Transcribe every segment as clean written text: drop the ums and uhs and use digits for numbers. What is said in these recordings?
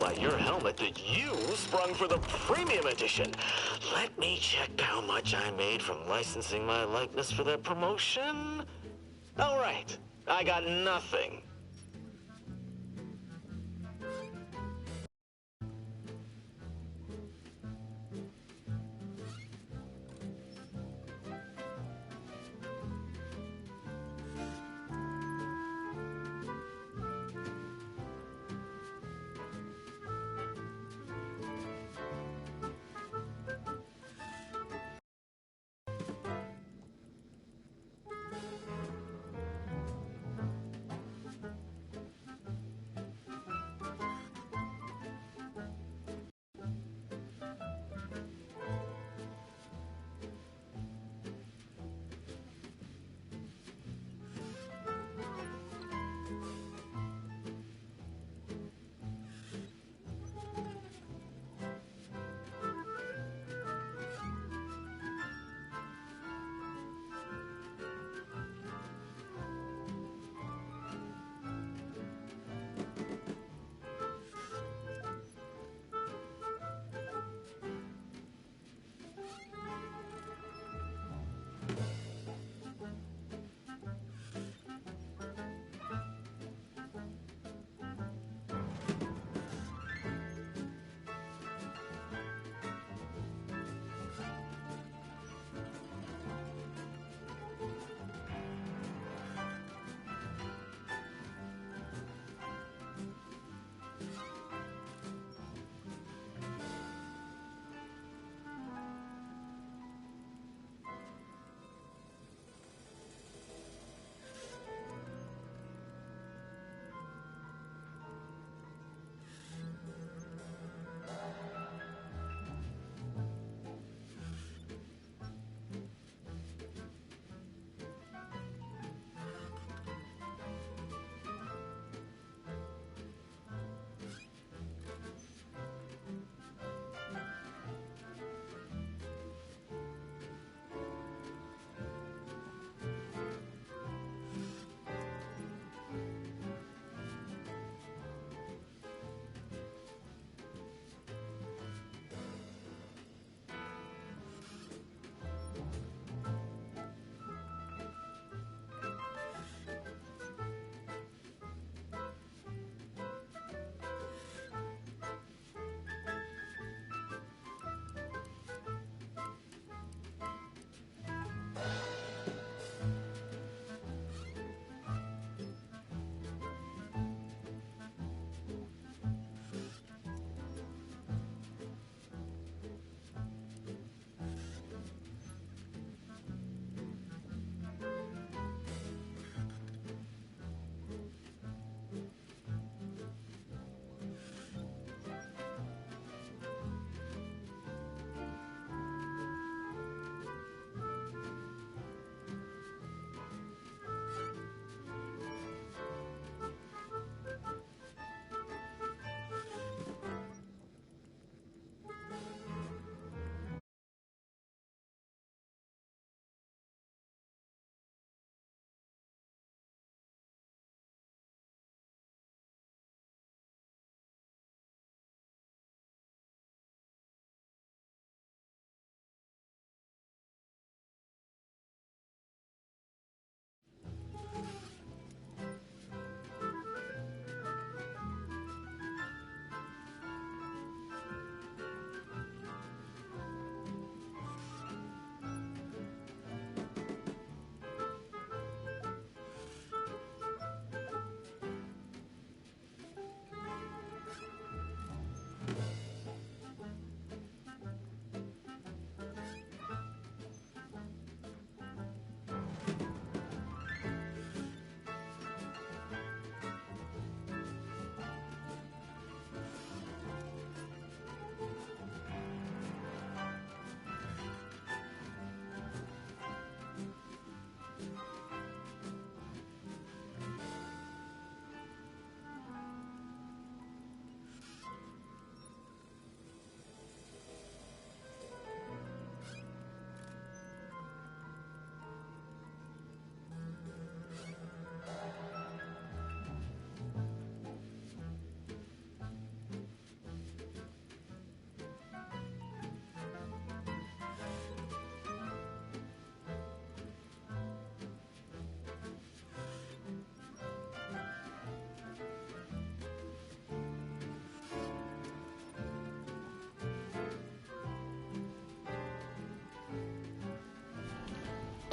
by your helmet that you sprung for the premium edition. Let me check how much I made from licensing my likeness for that promotion. All right, I got nothing.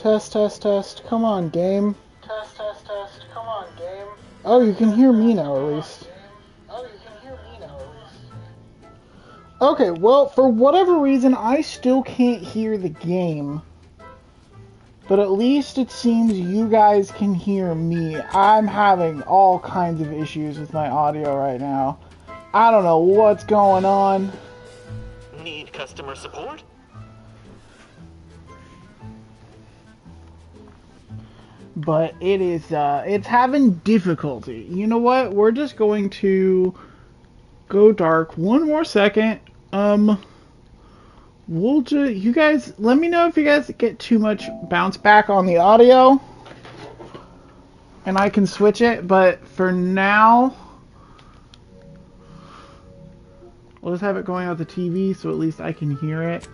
Test, test, test. Come on, game. Test, test, test. Come on, game. Oh, you can hear me now, at least. Oh, you can hear me now, at least. Okay, well, for whatever reason, I still can't hear the game. But at least it seems you guys can hear me. I'm having all kinds of issues with my audio right now. I don't know what's going on. Need customer support? But it is, it's having difficulty. You know what? We're just going to go dark. One more second. You guys, let me know if you guys get too much bounce back on the audio. And I can switch it, but for now, we'll just have it going out the TV so at least I can hear it.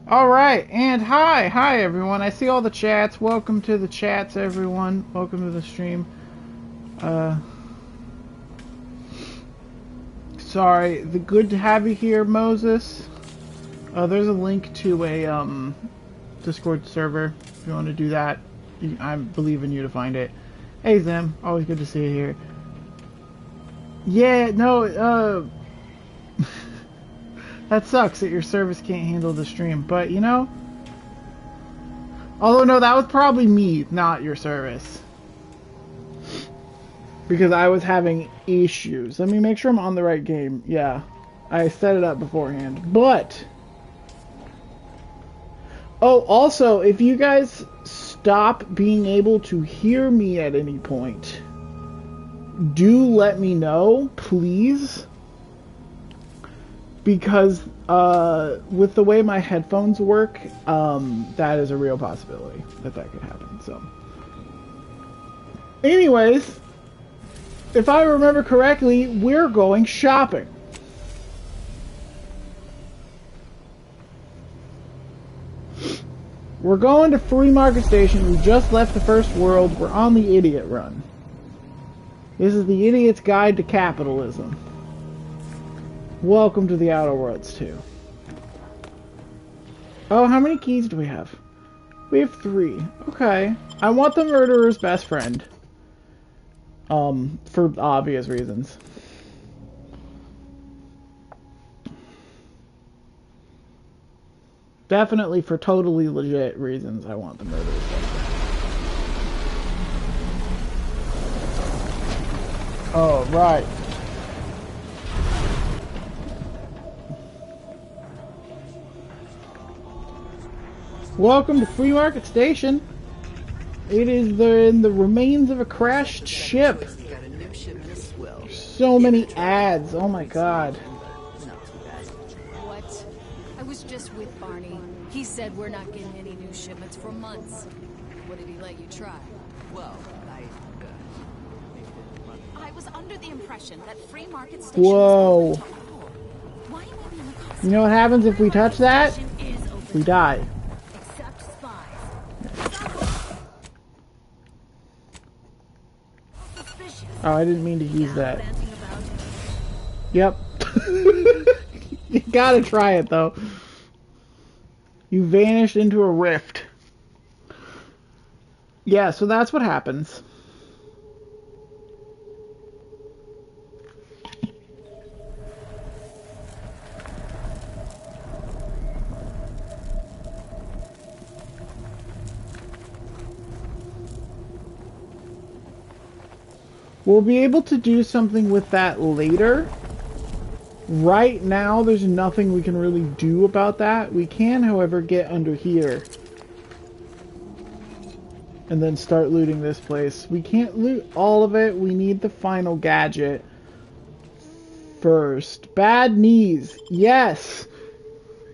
Alright, and hi everyone. I see all the chats. Welcome to the chats, everyone. Welcome to the stream. Sorry, good to have you here, Moses. There's a link to a Discord server if you want to do that. I believe in you to find it. Hey Zim, always good to see you here. Yeah, no, that sucks that your service can't handle the stream, but you know, although no, that was probably me, not your service. Because I was having issues. Let me make sure I'm on the right game. Yeah, I set it up beforehand. But, oh, also, if you guys stop being able to hear me at any point, do let me know, please. Because, with the way my headphones work, that is a real possibility that could happen, so. Anyways, if I remember correctly, we're going shopping. We're going to Free Market Station. We just left the first world. We're on the idiot run. This is the Idiot's Guide to Capitalism. Welcome to the Outer Worlds 2. Oh, how many keys do we have? We have 3. Okay. I want the murderer's best friend. For obvious reasons. Definitely for totally legit reasons, I want the murderer's best friend. Oh, right. Welcome to Free Market Station. It is in the remains of a crashed ship. So many ads. Oh my god. What? I was just with Barney. He said we're not getting any new shipments for months. What did he let you try? Well, I was under the impression that Free Market Station Whoa. was Why am I being accosted? You know what happens if we touch that? We die. Except spies. Oh, I didn't mean to use that. Yep. You gotta try it, though. You vanished into a rift. Yeah, so that's what happens. We'll be able to do something with that later. Right now, there's nothing we can really do about that. We can, however, get under here. And then start looting this place. We can't loot all of it. We need the final gadget first. Bad knees. Yes!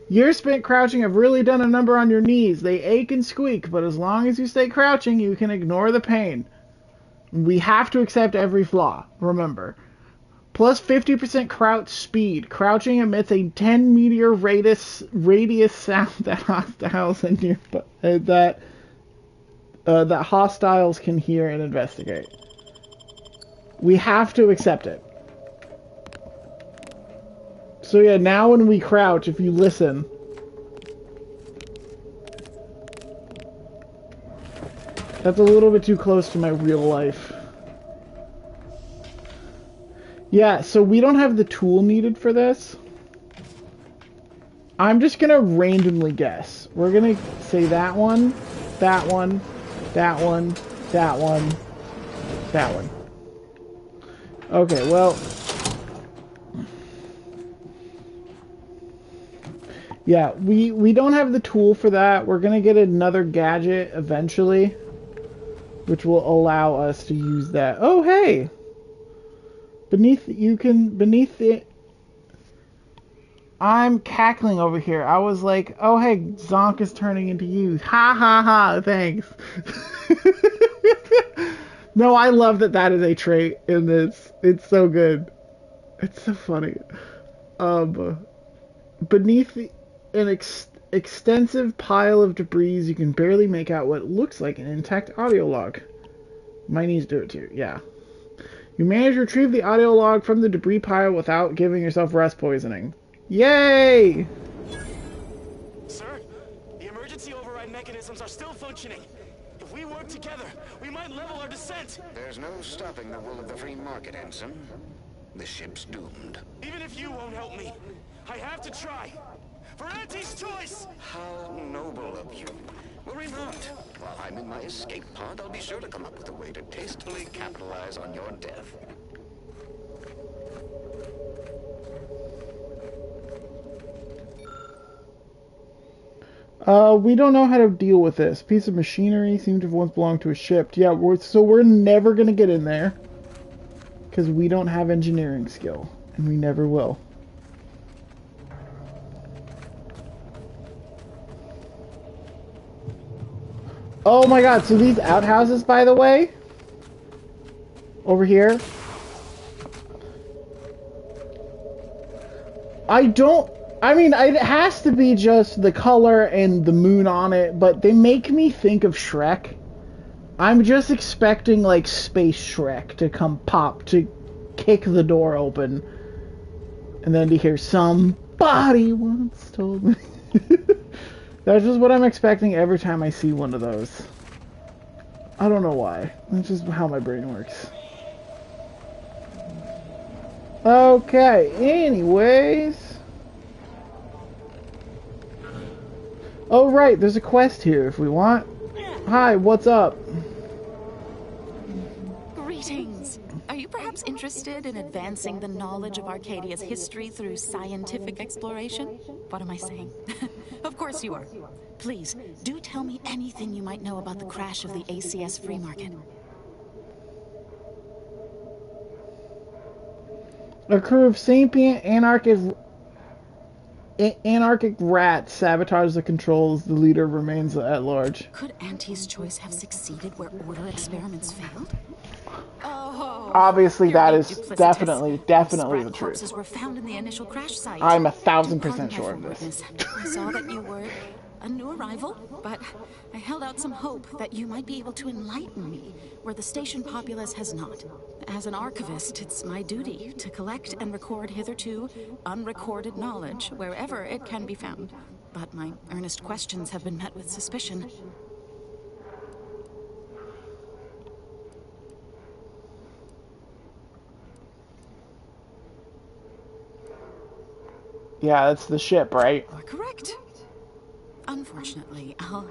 Years spent crouching have really done a number on your knees. They ache and squeak, but as long as you stay crouching, you can ignore the pain. We have to accept every flaw, remember. Plus 50% crouch speed. Crouching emits a 10 meter radius sound that hostiles and nearby, that hostiles can hear and investigate. We have to accept it. So yeah, now when we crouch, if you listen... That's a little bit too close to my real life. Yeah, so we don't have the tool needed for this. I'm just gonna randomly guess. We're gonna say that one, that one, that one, that one, that one. Okay, well... Yeah, we don't have the tool for that. We're gonna get another gadget eventually, which will allow us to use that. Oh, hey! Beneath it... I'm cackling over here. I was like, oh, hey, Zonk is turning into you. Ha ha ha, thanks. No, I love that is a trait in this. It's so good. It's so funny. Beneath an extensive pile of debris, you can barely make out what looks like an intact audio log. My knees do it too, yeah. You manage to retrieve the audio log from the debris pile without giving yourself rest poisoning. Yay! Sir, the emergency override mechanisms are still functioning. If we work together, we might level our descent. There's no stopping the will of the free market, Ensign. The ship's doomed. Even if you won't help me, I have to try. For Auntie's choice! How noble of you. Worry not. While I'm in my escape pod, I'll be sure to come up with a way to tastefully capitalize on your death. We don't know how to deal with this. Piece of machinery seemed to have once belonged to a ship. Yeah, we're never gonna get in there. Because we don't have engineering skill. And we never will. Oh my god, so these outhouses, by the way, over here, I mean, it has to be just the color and the moon on it, but they make me think of Shrek. I'm just expecting, like, Space Shrek to come pop, to kick the door open, and then to hear somebody once told me. That's just what I'm expecting every time I see one of those. I don't know why. That's just how my brain works. Okay, anyways. Oh, right, there's a quest here if we want. Hi, what's up? Greetings. Are you perhaps interested in advancing the knowledge of Arcadia's history through scientific exploration? What am I saying? Of course you are. Please, do tell me anything you might know about the crash of the ACS free market. A crew of sapient anarchic rats sabotage the controls. The leader remains at large. Could Auntie's choice have succeeded where order experiments failed? Oh, obviously, that is duplicitous. definitely the truth. Corpses were found in the initial crash site. I'm 1,000% sure of this. I saw that you were a new arrival, but I held out some hope that you might be able to enlighten me where the station populace has not. As an archivist, it's my duty to collect and record hitherto unrecorded knowledge wherever it can be found. But my earnest questions have been met with suspicion. Yeah, that's the ship, right? You're correct. Unfortunately, I'll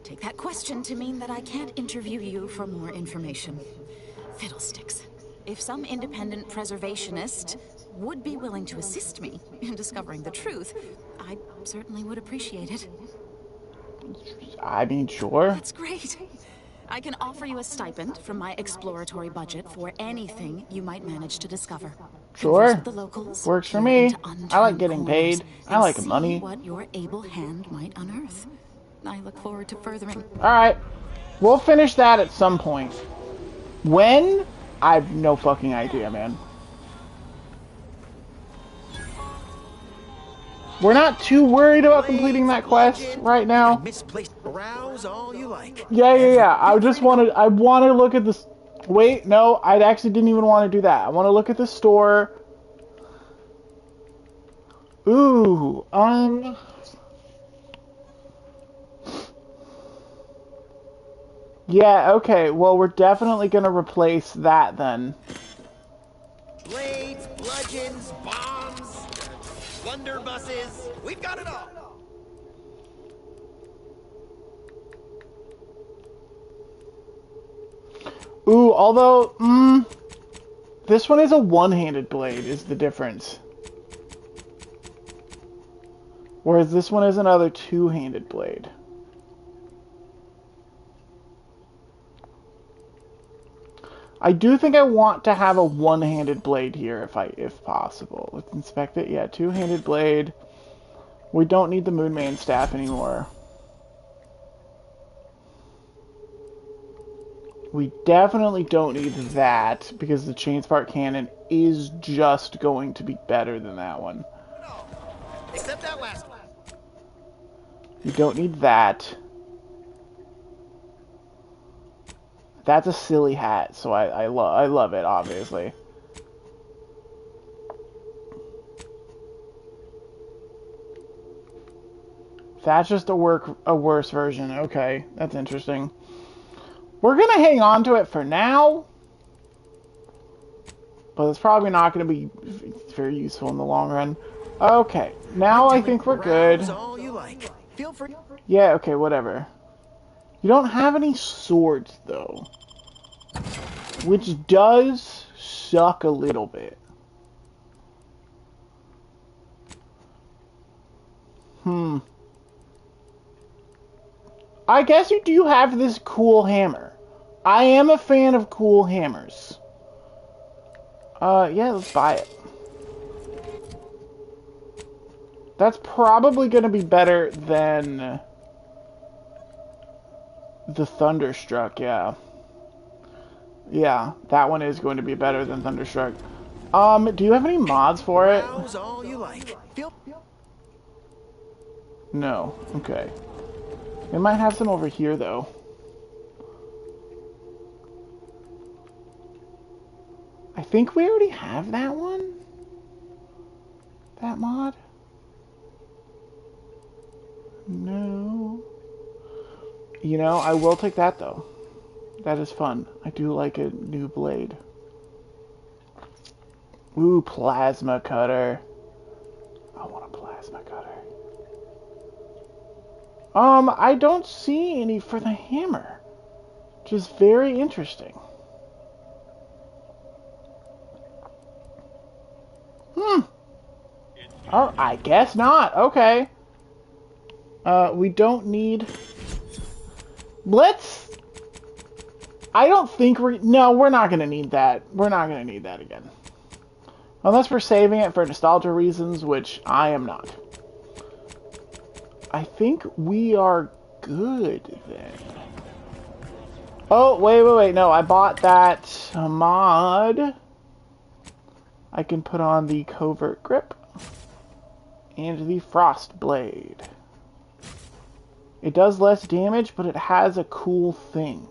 take that question to mean that I can't interview you for more information. Fiddlesticks. If some independent preservationist would be willing to assist me in discovering the truth, I certainly would appreciate it. I mean, sure. That's great. I can offer you a stipend from my exploratory budget for anything you might manage to discover. Sure. The locals, works for me. I like getting corners, paid. I like and money. see what your able hand might unearth. I look forward to furthering. Alright. We'll finish that at some point. When? I have no fucking idea, man. We're not too worried about completing that quest right now. Misplaced browse all you like. Yeah. I want to look at this. Wait, no, I actually didn't even want to do that. I want to look at the store. Ooh, yeah, okay, well, we're definitely gonna replace that then. Blades, bludgeons, bombs, blunderbusses. We've got it all. Ooh, although, this one is a one-handed blade, is the difference. Whereas this one is another two-handed blade. I do think I want to have a one-handed blade here if possible. Let's inspect it. Yeah, two-handed blade. We don't need the Moonman staff anymore. We definitely don't need that because the Chainspark Cannon is just going to be better than that one. Except that last one. You don't need that. That's a silly hat, so I love it, obviously. That's just a worse version. Okay, that's interesting. We're gonna hang on to it for now, but it's probably not gonna be very useful in the long run. Okay, now I think we're good. All you like. Feel free. Yeah, okay, whatever. You don't have any swords, though. Which does suck a little bit. I guess you do have this cool hammer. I am a fan of cool hammers. Yeah, let's buy it. That's probably going to be better than the Thunderstruck, yeah. Yeah, that one is going to be better than Thunderstruck. Do you have any mods for it? All you like. No. Okay. They might have some over here, though. I think we already have that one? That mod? No. You know, I will take that, though. That is fun. I do like a new blade. Ooh, plasma cutter. I want a plasma cutter. I don't see any for the hammer. Which is very interesting. Oh, I guess not. Okay. We don't need... Let's... I don't think we're... No, we're not going to need that. We're not going to need that again. Unless we're saving it for nostalgia reasons, which I am not. I think we are good, then. Oh, wait. No, I bought that mod. I can put on the Covert Grip and the Frost Blade. It does less damage, but it has a cool thing.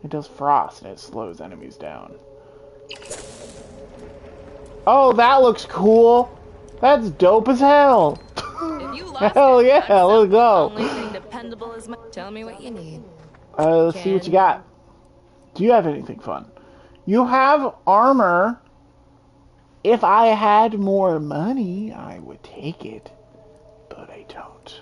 It does frost and it slows enemies down. Oh, that looks cool. That's dope as hell. Hell yeah, let's go. Only thing dependable is tell me what you need. Let's see what you got. Do you have anything fun? You have armor. If I had more money, I would take it. But I don't.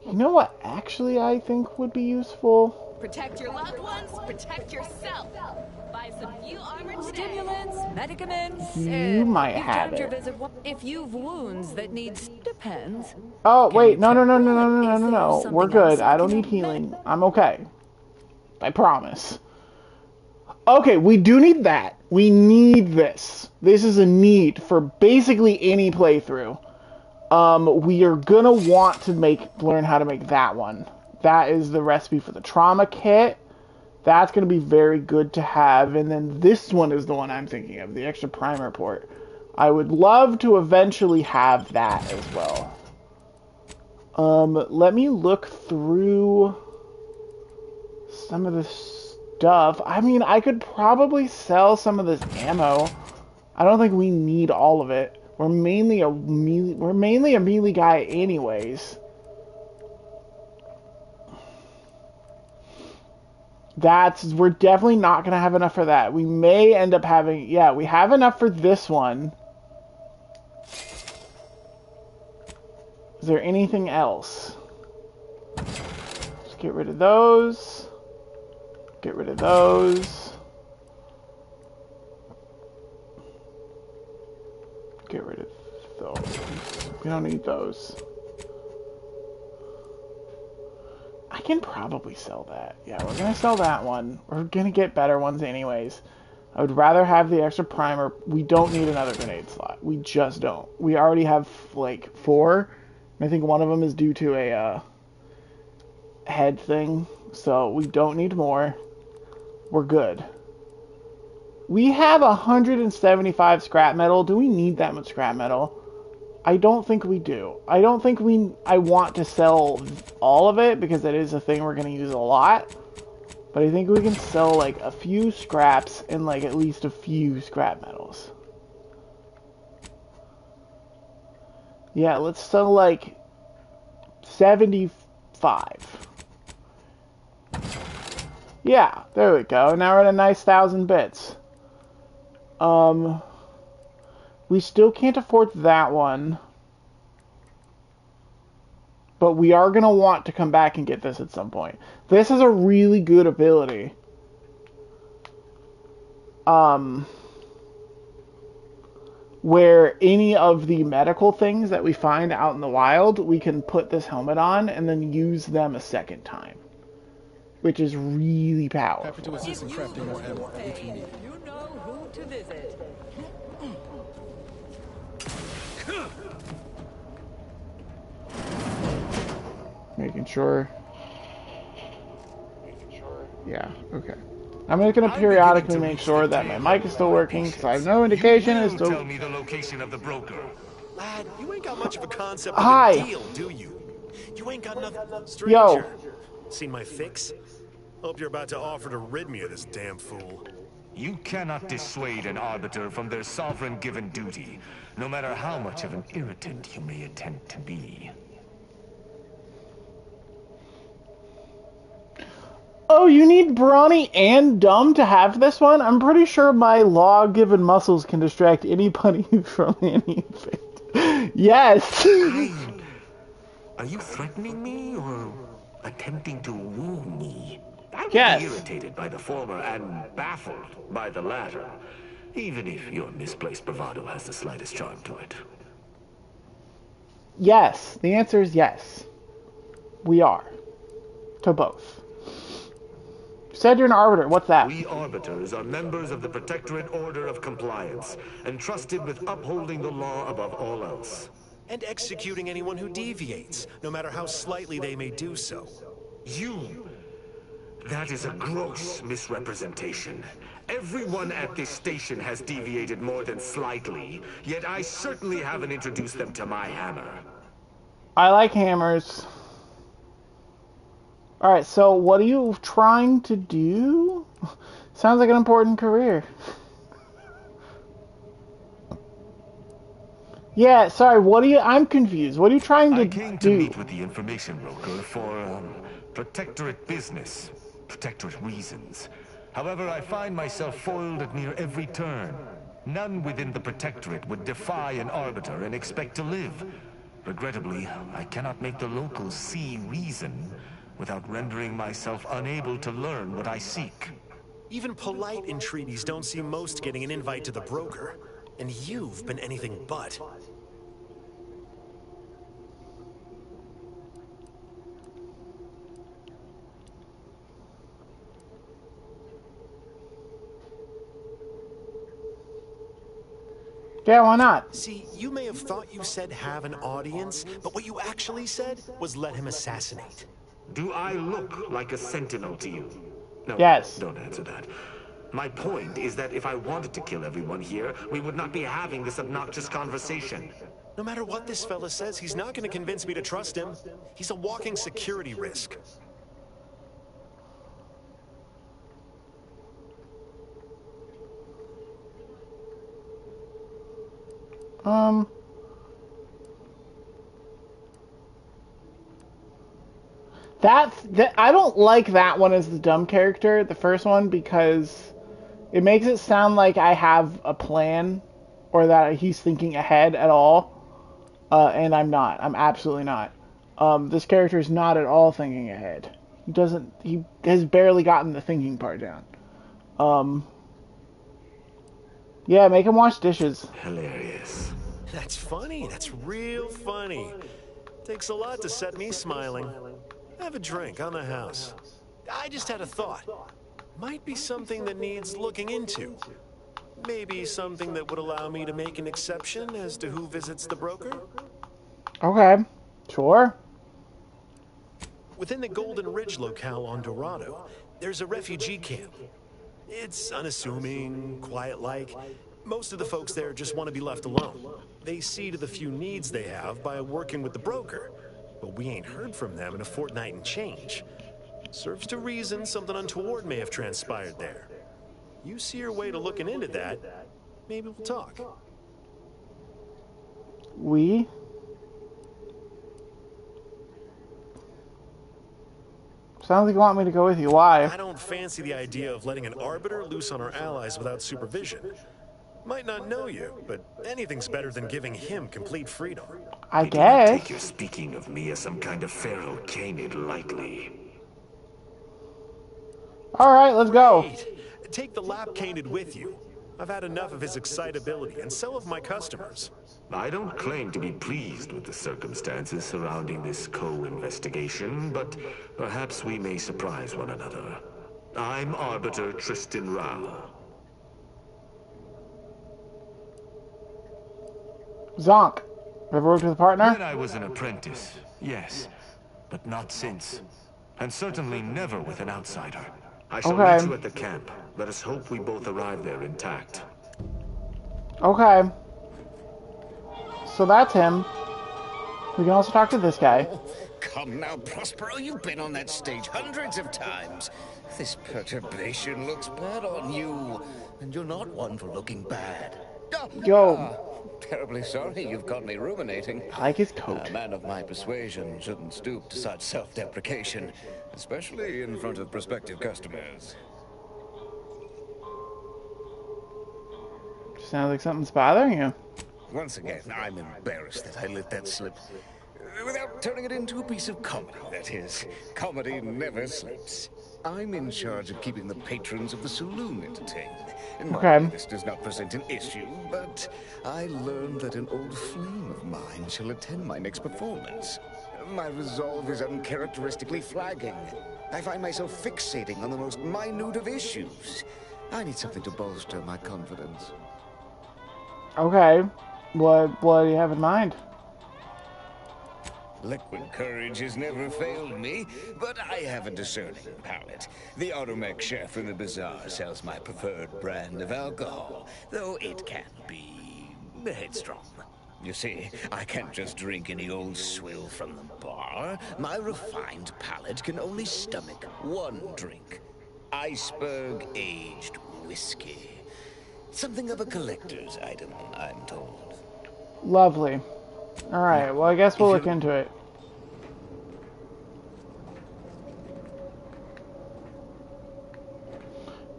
You know what actually I think would be useful? Protect your loved ones, protect yourself. Buy some new armor stimulants, medicaments. You might have it. If you've wounds that needs depends. Oh, wait, no. We're good. I don't need healing. I'm okay. I promise. Okay, we do need that. We need this. This is a need for basically any playthrough. We are gonna want to learn how to make that one. That is the recipe for the trauma kit. That's gonna be very good to have. And then this one is the one I'm thinking of, the extra primer port. I would love to eventually have that as well. Let me look through some of the stuff. I mean, I could probably sell some of this ammo. I don't think we need all of it. We're mainly a melee guy anyways. We're definitely not going to have enough for that. We may end up having, yeah, we have enough for this one. Is there anything else? Just get rid of those. Get rid of those. Get rid of those. We don't need those. I can probably sell that. Yeah, we're gonna sell that one. We're gonna get better ones anyways. I would rather have the extra primer. We don't need another grenade slot. We just don't. We already have, like, 4. And I think one of them is due to a head thing. So we don't need more. We're good. We have 175 scrap metal. Do we need that much scrap metal? I don't think we do. I don't think I want to sell all of it because that is a thing we're going to use a lot. But I think we can sell like a few scraps and like at least a few scrap metals. Yeah, let's sell like 75. Yeah, there we go. Now we're at a nice 1,000 bits. We still can't afford that one. But we are going to want to come back and get this at some point. This is a really good ability. Where any of the medical things that we find out in the wild, we can put this helmet on and then use them a second time. Which is really powerful. Happy to assist in crafting more ammo if you need. You know who to visit. Making sure. Yeah, okay. I'm just going to periodically make sure that my mic is still working, because I have no indication as to... Tell me the location of the broker. Lad, you ain't got much of a concept Hi. of a deal, do you? You ain't got nothing, stranger. Yo. Seen my fix? Hope you're about to offer to rid me of this damn fool. You cannot dissuade an arbiter from their sovereign-given duty, no matter how much of an irritant you may attempt to be. Oh, you need brawny and dumb to have this one? I'm pretty sure my law-given muscles can distract anybody from anything. Yes! Are you threatening me, or attempting to woo me? I would Yes. be irritated by the former and baffled by the latter, even if your misplaced bravado has the slightest charm to it. Yes. The answer is yes. We are. To both. Said you're an arbiter. What's that? We arbiters are members of the Protectorate Order of Compliance, entrusted with upholding the law above all else. And executing anyone who deviates, no matter how slightly they may do so. You! That is a gross misrepresentation. Everyone at this station has deviated more than slightly, yet I certainly haven't introduced them to my hammer. I like hammers. Alright, so what are you trying to do? Sounds like an important career. Yeah, sorry, what are you... I'm confused. What are you trying to do? I came to meet with the information broker for, Protectorate business. Protectorate reasons. However, I find myself foiled at near every turn. None within the Protectorate would defy an arbiter and expect to live. Regrettably, I cannot make the locals see reason without rendering myself unable to learn what I seek. Even polite entreaties don't see most getting an invite to the broker. And you've been anything but. Yeah, why not? See, you may have thought you said have an audience, but what you actually said was let him assassinate. Do I look like a sentinel to you? No, yes. Don't answer that. My point is that if I wanted to kill everyone here, we would not be having this obnoxious conversation. No matter what this fella says, he's not going to convince me to trust him. He's a walking security risk. I don't like that one as the dumb character, the first one, because it makes it sound like I have a plan, or that he's thinking ahead at all, and I'm not. I'm absolutely not. This character is not at all thinking ahead. He has barely gotten the thinking part down. Yeah, make him wash dishes. Hilarious. That's funny. That's real funny. Takes a lot to set me smiling. Have a drink on the house. I just had a thought. Might be something that needs looking into. Maybe something that would allow me to make an exception as to who visits the broker? Okay, sure. Within the Golden Ridge locale on Dorado, there's a refugee camp. It's unassuming, quiet-like. Most of the folks there just want to be left alone. They see to the few needs they have by working with the broker. But we ain't heard from them in a fortnight and change. Serves to reason something untoward may have transpired there. You see your way to looking into that, maybe we'll talk. We? Sounds like you want me to go with you. Why? I don't fancy the idea of letting an arbiter loose on our allies without supervision. Might not know you, but anything's better than giving him complete freedom. I do not guess. take your speaking of me as some kind of pharaoh canid lightly. Alright, let's go. Great. Take the lap canid with you. I've had enough of his excitability, and so have my customers. I don't claim to be pleased with the circumstances surrounding this co-investigation, but perhaps we may surprise one another. I'm Arbiter Tristan Rao. Zonk. Ever worked with a partner? When I was an apprentice, yes. But not since. And certainly never with an outsider. I shall meet you at the camp. Let us hope we both arrive there intact. Okay. So that's him. We can also talk to this guy. Oh, come now, Prospero, you've been on that stage hundreds of times. This perturbation looks bad on you, and you're not one for looking bad. Terribly sorry you've got me ruminating. I like his coat. A man of my persuasion shouldn't stoop to such self-deprecation, especially in front of prospective customers. Sounds like something's bothering you. Once again, I'm embarrassed that I let that slip. Without turning it into a piece of comedy, that is. Comedy never slips. I'm in charge of keeping the patrons of the saloon entertained. Okay. This does not present an issue, but I learned that an old flame of mine shall attend my next performance. My resolve is uncharacteristically flagging. I find myself fixating on the most minute of issues. I need something to bolster my confidence. Okay. What do you have in mind? Liquid courage has never failed me, but I have a discerning palate. The automech chef in the bazaar sells my preferred brand of alcohol, though it can be headstrong. You see, I can't just drink any old swill from the bar. My refined palate can only stomach one drink. Iceberg-aged whiskey. Something of a collector's item, I'm told. Lovely. Alright, well I guess we'll look into it.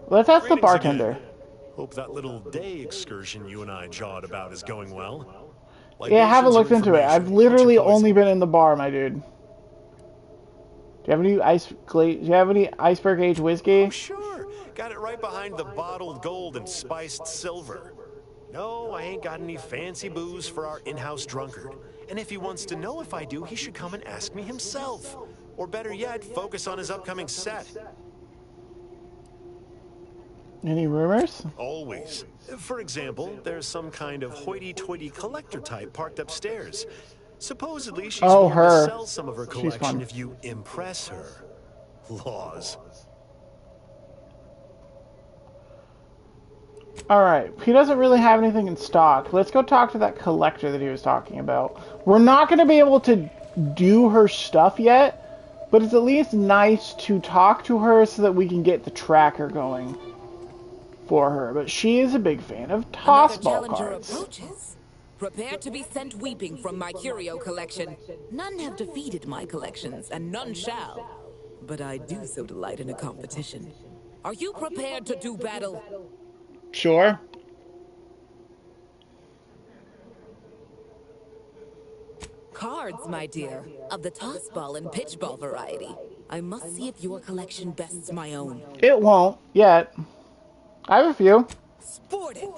Let's ask the bartender. Hope that little day excursion you and I jawed about is going well. Yeah, I haven't looked into it. I've literally only been in the bar, my dude. Do you have any iceberg aged whiskey? Oh, sure. Got it right behind the bottled gold and spiced silver. No, I ain't got any fancy booze for our in-house drunkard. And if he wants to know if I do, he should come and ask me himself. Or better yet, focus on his upcoming set. Any rumors? Always. For example, there's some kind of hoity-toity collector type parked upstairs. Supposedly, she's willing to sell some of her collection if you impress her. Laws. Alright, he doesn't really have anything in stock. Let's go talk to that collector that he was talking about. We're not going to be able to do her stuff yet, but it's at least nice to talk to her so that we can get the tracker going for her. But she is a big fan of toss ball cards. Approaches. Prepare to be sent weeping from my curio collection. None have defeated my collections, and none shall. But I do so delight in a competition. Are you prepared to do battle? Sure. Cards, my dear, of the tossball and pitchball variety. I must see if your collection bests my own. It won't, yet. I have a few. Sporting!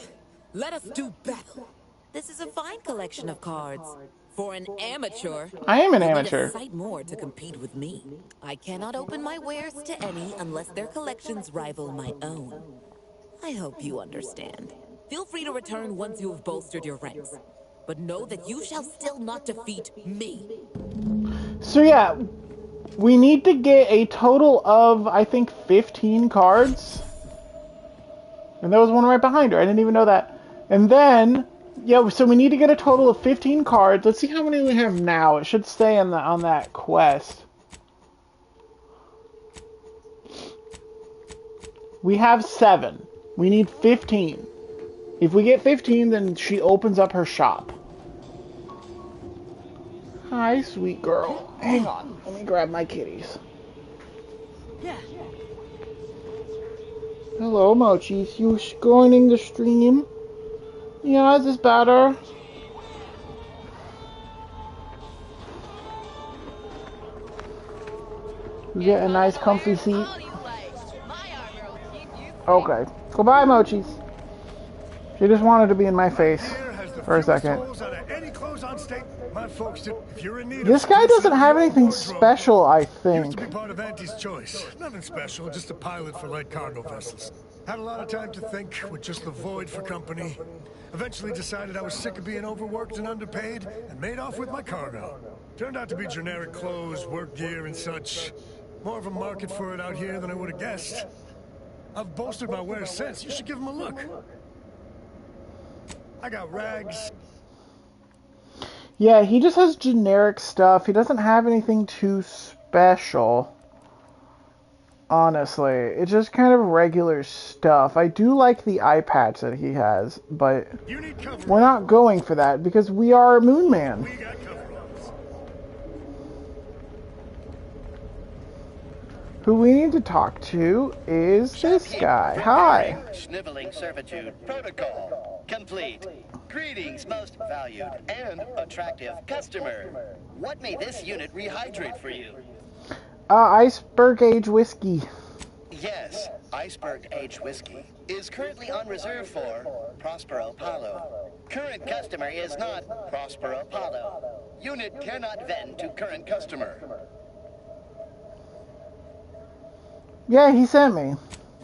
Let us do battle. This is a fine collection of cards. For an amateur, I am an you'll amateur. need a sight more to compete with me. I cannot open my wares to any unless their collections rival my own. I hope you understand. Feel free to return once you have bolstered your ranks. But know that you shall still not defeat me. So yeah, we need to get a total of, I think, 15 cards. And there was one right behind her. I didn't even know that. And then, yeah, so we need to get a total of 15 cards. Let's see how many we have now. It should stay on that quest. We have 7. We need 15. If we get 15, then she opens up her shop. Hi, sweet girl. Hang on. Let me grab my kitties. Yeah. Hello, Mochis. You joining the stream? Yeah, is this better? You get a nice comfy seat. Okay. Goodbye, Mochis. She just wanted to be in my face for a second. This guy doesn't have anything special, I think. Used to be part of Auntie's choice. Nothing special, just a pilot for light cargo vessels. Had a lot of time to think, with just the void for company. Eventually decided I was sick of being overworked and underpaid, and made off with my cargo. Turned out to be generic clothes, work gear, and such. More of a market for it out here than I would have guessed. I've bolstered my wares since. You should give them a look. I got rags. Yeah, he just has generic stuff. He doesn't have anything too special. Honestly, it's just kind of regular stuff. I do like the eye patch that he has, but we're not going for that because we are Moon Man. Who we need to talk to is this guy. Hi. Sniveling servitude protocol complete. Greetings, most valued and attractive customer. What may this unit rehydrate for you? Iceberg Age Whiskey. Yes, Iceberg Age Whiskey is currently on reserve for Prospero Palo. Current customer is not Prospero Palo. Unit cannot vend to current customer. Yeah, he sent me.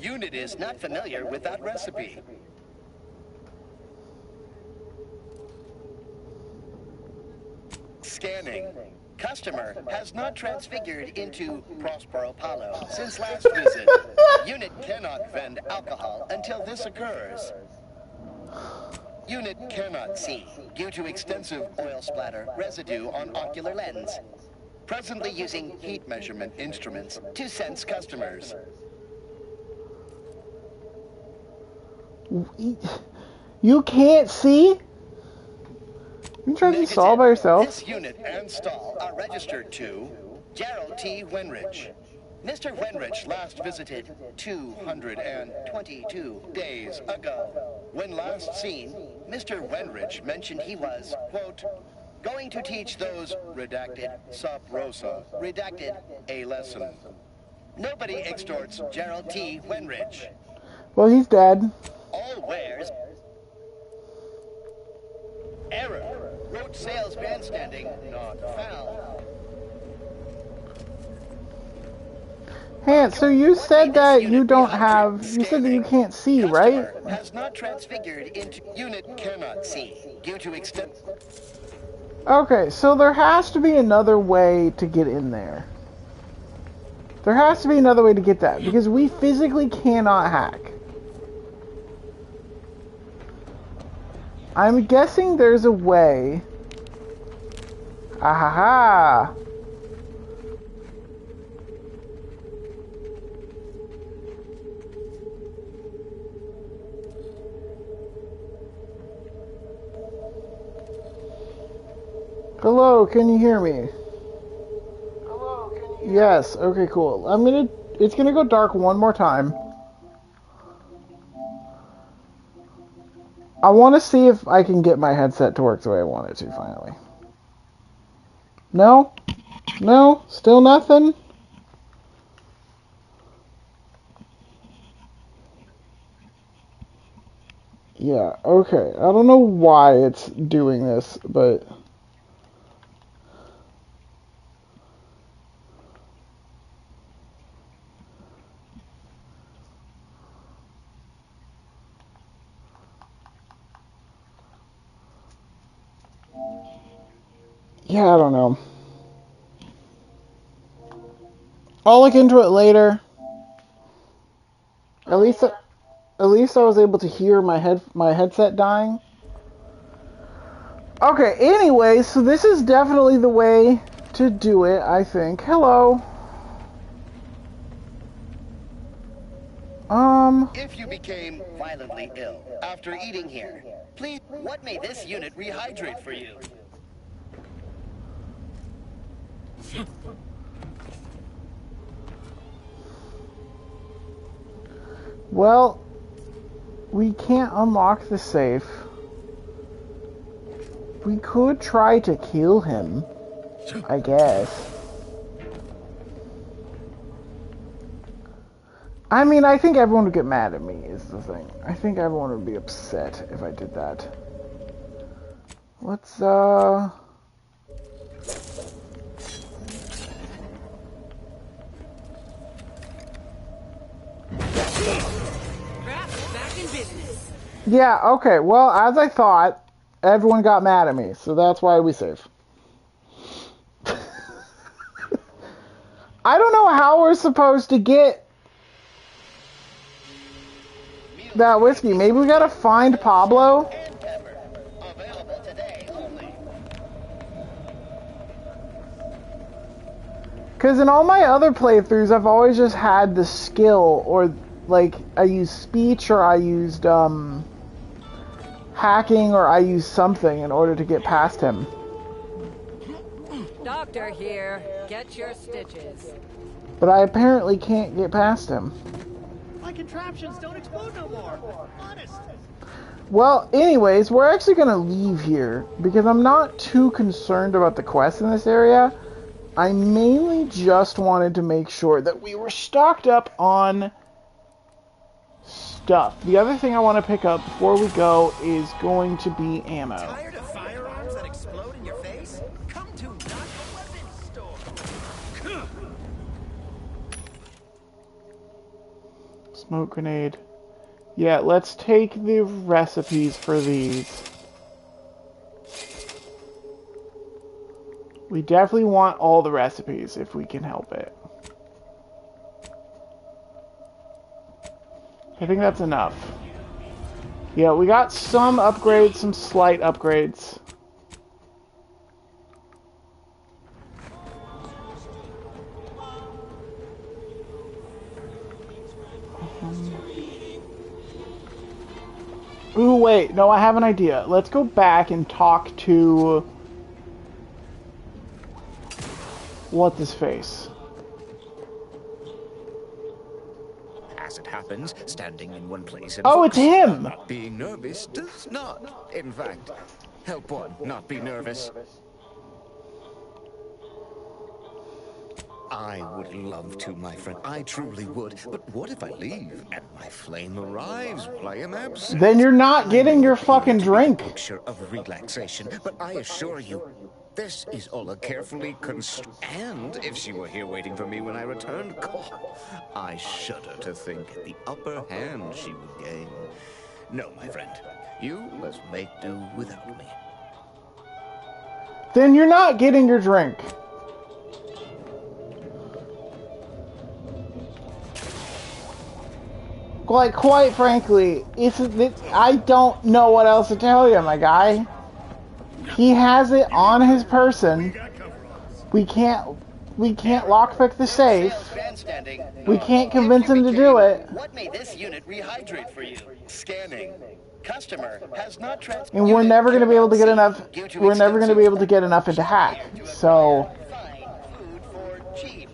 Unit is not familiar with that recipe. Scanning. Customer has not transfigured into Prospero Palo since last visit. Unit cannot vend alcohol until this occurs. Unit cannot see due to extensive oil splatter residue on ocular lens. Presently using heat measurement instruments to sense customers. You can't see? You trying to stall by yourself? This unit and stall are registered to Gerald T. Wenrich. Mr. Wenrich last visited 222 days ago. When last seen, Mr. Wenrich mentioned he was, quote, going to teach those, redacted, sub rosa, redacted, a lesson. Nobody extorts Gerald T. Wenrich. Well, he's dead. All wares. Error. Road sales bandstanding not found. Hey, so you said that you don't have... You said that you can't see, right? Has not transfigured into... Unit cannot see due to extent... Okay, so there has to be another way to get in there. There has to be another way to get that, because we physically cannot hack. I'm guessing there's a way. Ahaha! Hello, can you hear me? Hello, can you hear me? Yes, okay, cool. It's gonna go dark one more time. I want to see if I can get my headset to work the way I want it to, finally. No? No? Still nothing? Yeah, okay. I don't know why it's doing this, but... Yeah, I don't know. I'll look into it later. At least I was able to hear my headset dying. Okay, anyway, so this is definitely the way to do it, I think. Hello. If you became violently ill after eating here, please, what may this unit rehydrate for you? Well, we can't unlock the safe. We could try to kill him, I guess. I mean, I think everyone would get mad at me, is the thing. I think everyone would be upset if I did that. Let's, Yeah, okay, well, as I thought, everyone got mad at me, so that's why we save. I don't know how we're supposed to get that whiskey. Maybe we gotta find Pablo? Because in all my other playthroughs, I've always just had the skill, or, like, I used speech, or I used, hacking, or I used something in order to get past him. Doctor here. Get your stitches. But I apparently can't get past him. My contraptions don't explode no more. Honest. Well, anyways, we're actually gonna leave here, because I'm not too concerned about the quest in this area. I mainly just wanted to make sure that we were stocked up on stuff. The other thing I want to pick up before we go is going to be ammo. Tired of firearms that explode in your face? Come to not a weapons store. Smoke grenade. Yeah, let's take the recipes for these. We definitely want all the recipes if we can help it. I think that's enough. Yeah, we got some upgrades, some slight upgrades. Ooh, wait. No, I have an idea. Let's go back and talk to... What's his face? As it happens, standing in one place and it's him! not being nervous does not, in fact, help one not be nervous. I would love to, my friend. I truly would. But what if I leave and my flame arrives while I am absent? Then you're not getting your fucking drink. Picture of relaxation, but I assure you, this is all a carefully constructed. And if she were here waiting for me when I returned, I shudder to think the upper hand she would gain. No, my friend, you must make do without me. Then you're not getting your drink. Like, quite frankly, I don't know what else to tell you, my guy. He has it on his person. We can't lockpick the safe. We can't convince him to do it. What may this unit rehydrate for you? Scanning. Customer has not And we're never going to be able to get enough. We're never going to be able to get enough into hack. So food for cheap.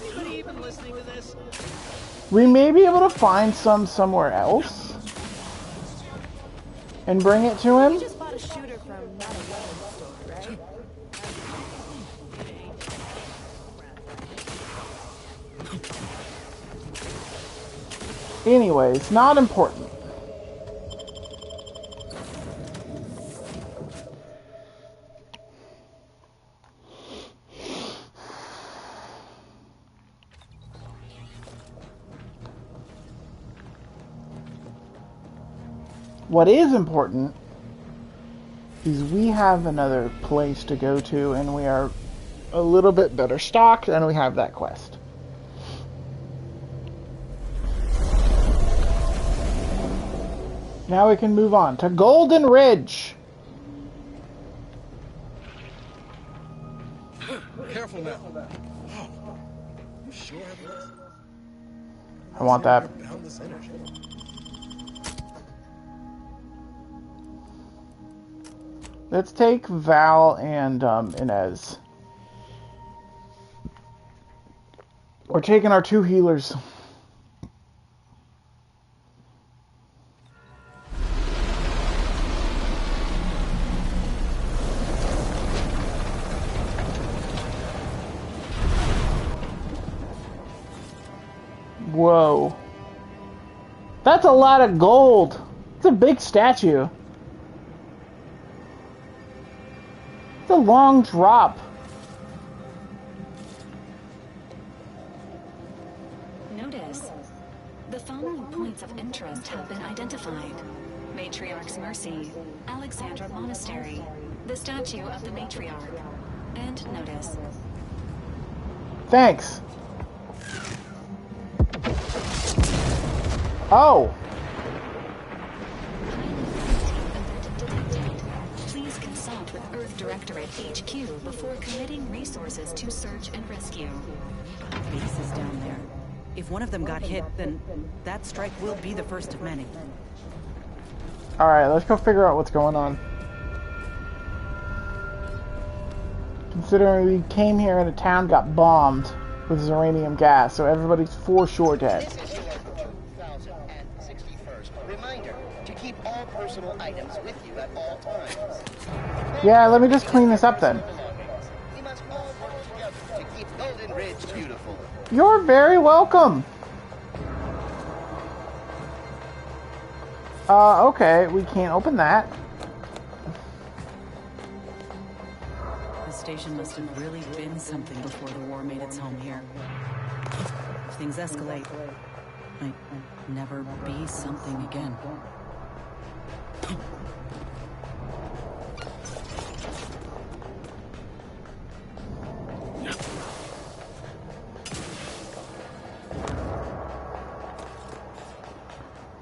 Anybody even listening to this? we may be able to find some somewhere else and bring it to him. You just bought a shooter from not a weapons store, right? Anyways, not important. What is important is we have another place to go to, and we are a little bit better stocked, and we have that quest. Now we can move on to Golden Ridge. Careful now. Oh, you sure have this? I want that. Boundless energy. Let's take Val and Inez. We're taking our 2 healers. Whoa. That's a lot of gold. It's a big statue. It's a long drop. Notice. The following points of interest have been identified. Matriarch's Mercy, Alexandra Monastery, the statue of the Matriarch, and notice. Thanks. Oh. Please consult with Earth Directorate HQ before committing resources to search and rescue. Bases down there. If one of them got hit, then that strike will be the first of many. Alright, let's go figure out what's going on. Considering we came here and the town got bombed with uranium gas, so everybody's for sure dead. Reminder to keep all personal items with you at all times. Yeah, let me just clean this up then. We must all work together to keep Golden Ridge beautiful. You're very welcome. Okay, we can't open that. The station must have really been something before the war made its home here. If things escalate, might never be something again.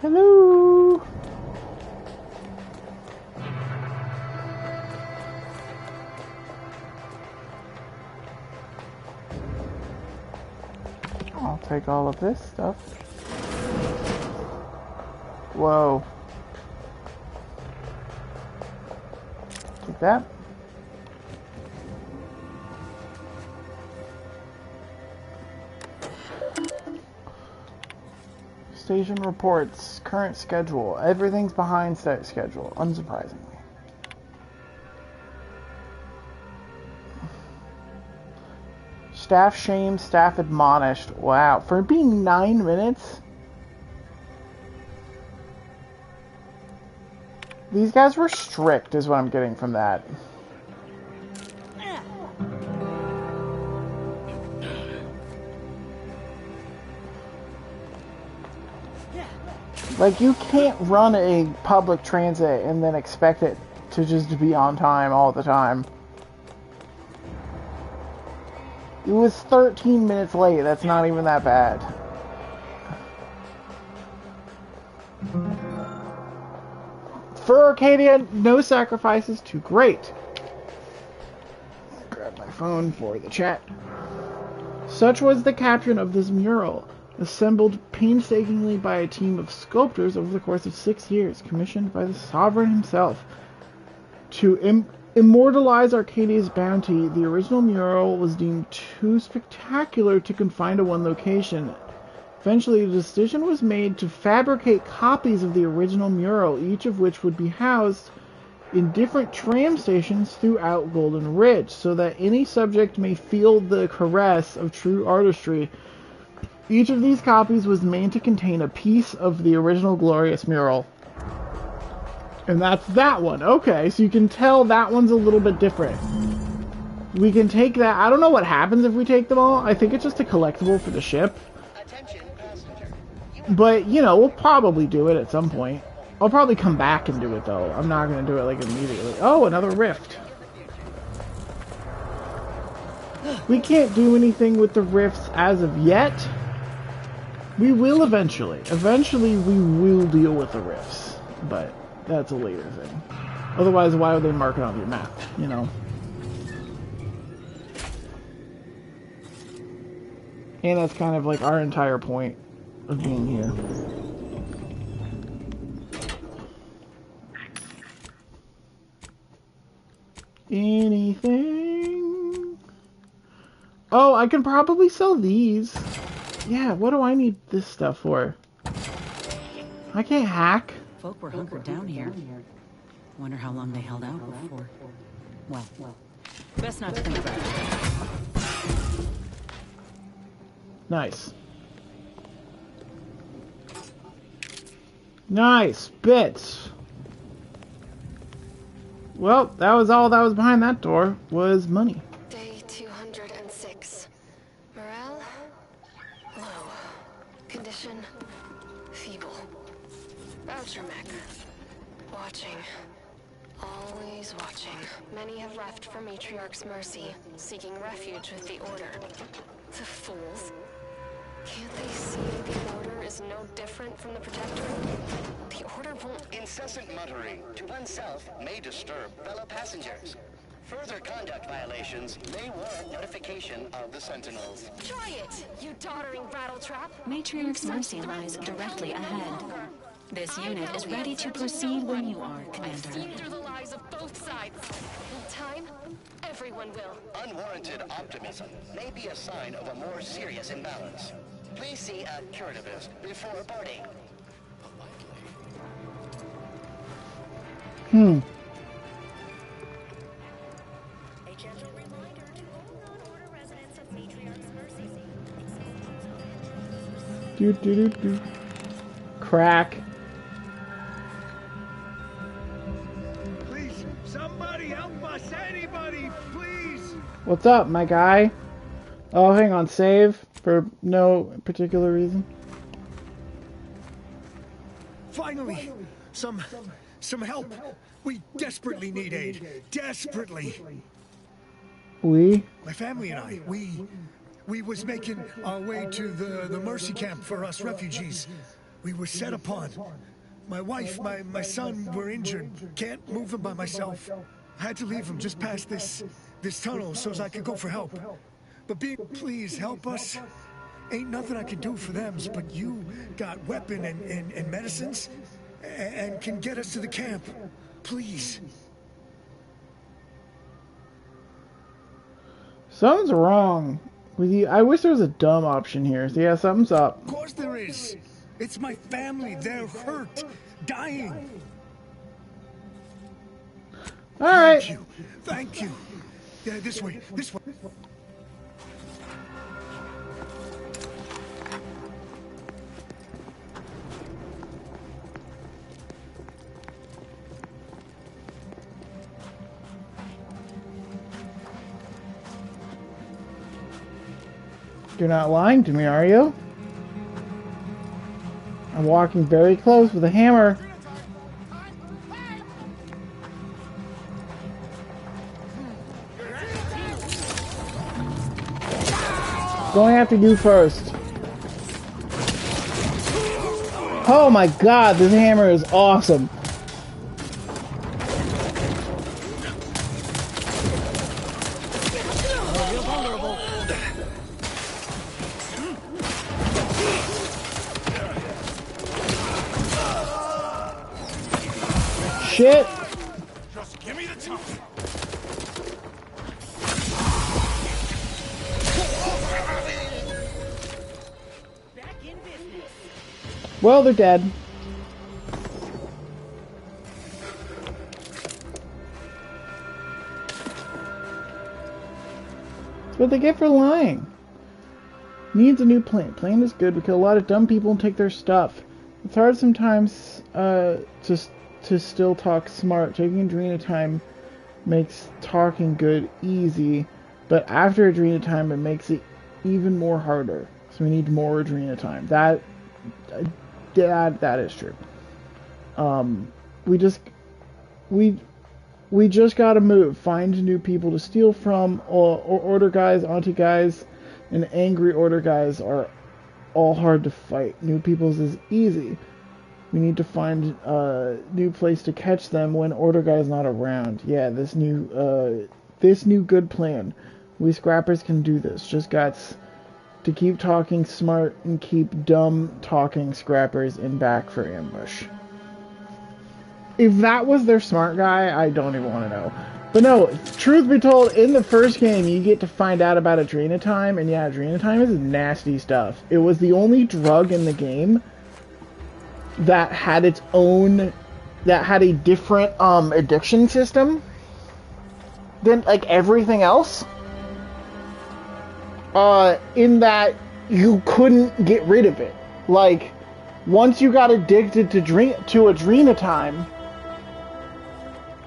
Hello. I'll take all of this stuff. Whoa. Take that. Station reports current schedule. Everything's behind set schedule, unsurprisingly. Staff shamed, staff admonished. Wow, for it being 9 minutes? These guys were strict, is what I'm getting from that. Like, you can't run a public transit and then expect it to just be on time all the time. It was 13 minutes late. That's not even that bad. For Arcadia, no sacrifices too great. Grab my phone for the chat. Such was the caption of this mural. assembled painstakingly by a team of sculptors over the course of 6 years, commissioned by the sovereign himself. To immortalize Arcadia's bounty, the original mural was deemed too spectacular to confine to one location. Eventually, the decision was made to fabricate copies of the original mural, each of which would be housed in different tram stations throughout Golden Ridge, so that any subject may feel the caress of true artistry. Each of these copies was made to contain a piece of the original glorious mural. And that's that one. Okay, so you can tell that one's a little bit different. We can take that. I don't know what happens if we take them all. I think it's just a collectible for the ship. But, you know, we'll probably do it at some point. I'll probably come back and do it, though. I'm not going to do it, like, immediately. Oh, another rift. We can't do anything with the rifts as of yet. We will eventually. Eventually, we will deal with the rifts. But that's a later thing. Otherwise, why would they mark it on your map, you know? And that's kind of like our entire point of being here. Anything? Oh, I can probably sell these. Yeah, what do I need this stuff for? I can't hack. Folk were hunkered down here. Wonder how long they held out before. Well, best not to think about it. Nice. Nice bits. Well, that was all that was behind that door, was money. Day 206. Morale? Low. Condition? Feeble. Voucher mech. Watching. Always watching. Many have left for Matriarch's mercy, seeking refuge with the Order. The fools. Can't they see the Order is no different from the Protectorate? The Order won't... Incessant muttering to oneself may disturb fellow passengers. Further conduct violations may warrant notification of the Sentinels. Try it, you doddering rattletrap! Matriarch's mercy lies directly ahead. This unit is ready to proceed when you are, Commander. I've seen through the lies of both sides. In time, everyone will. Unwarranted optimism may be a sign of a more serious imbalance. Please see a curativist before boarding. A gentle reminder to all non-order residents of Matriarch's mercy. Crack. Please, somebody help us! Anybody, please! What's up, my guy? Oh, hang on, save for no particular reason. Finally, some help. We desperately need aid. Desperately. We? My family and I, we was making our way to the mercy camp for us refugees. We were set upon. My wife, my son were injured. Can't move them by myself. I had to leave them just past this tunnel so as I could go for help. But please help us. Ain't nothing I can do for them, but you got weapon and medicines and can get us to the camp. Please. Something's wrong with you. I wish there was a dumb option here. So yeah, something's up. Of course there is. It's my family. They're hurt. Dying. Alright. Thank you. Thank you. Yeah, this way. This way. You're not lying to me, are you? I'm walking very close with a hammer. Going after you first. Oh my god, this hammer is awesome. shit. Just give me the time. Well, they're dead. That's what they get for lying. Needs a new plan. Plan is good because a lot of dumb people take their stuff. It's hard sometimes to still talk smart. Taking Adrena time makes talking good easy, but after Adrena time it makes it even more harder. So we need more Adrena time. That is true. We just gotta move. Find new people to steal from, or order guys, auntie guys, and angry order guys are all hard to fight. New people's is easy. We need to find a new place to catch them when order guy's not around. Yeah, this new good plan. We scrappers can do this. Just gots to keep talking smart and keep dumb talking scrappers in back for ambush. If that was their smart guy, I don't even want to know. But no, truth be told, in the first game, you get to find out about Adrena time, and yeah, Adrena time is nasty stuff. It was the only drug in the game that had its own, that had a different addiction system than like everything else. In that you couldn't get rid of it. Like, once you got addicted to Adrena time,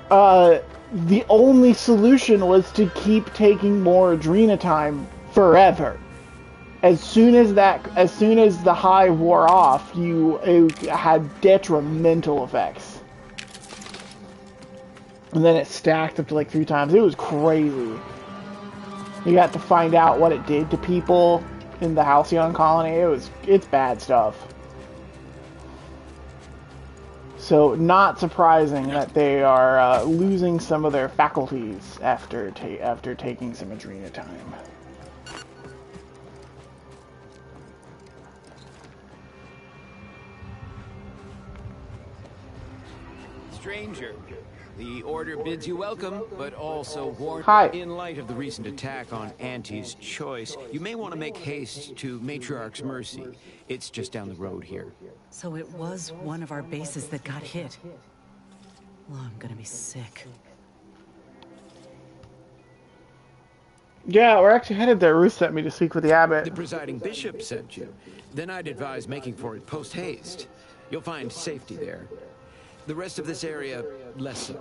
the only solution was to keep taking more Adrena time forever. As soon as the high wore off, it had detrimental effects. And then it stacked up to like 3 times. It was crazy. You got to find out what it did to people in the Halcyon colony. It's bad stuff. So, not surprising that they are losing some of their faculties after taking some Adrena time. Stranger, the Order bids you welcome, but also warn. Hi. In light of the recent attack on Auntie's Choice, you may want to make haste to Matriarch's Mercy. It's just down the road here. So it was one of our bases that got hit. Well, I'm gonna be sick. Yeah, we're actually headed there. Ruth sent me to speak with the abbot. The presiding bishop sent you. Then I'd advise making for it post-haste. You'll find safety there. The rest of this area, less so.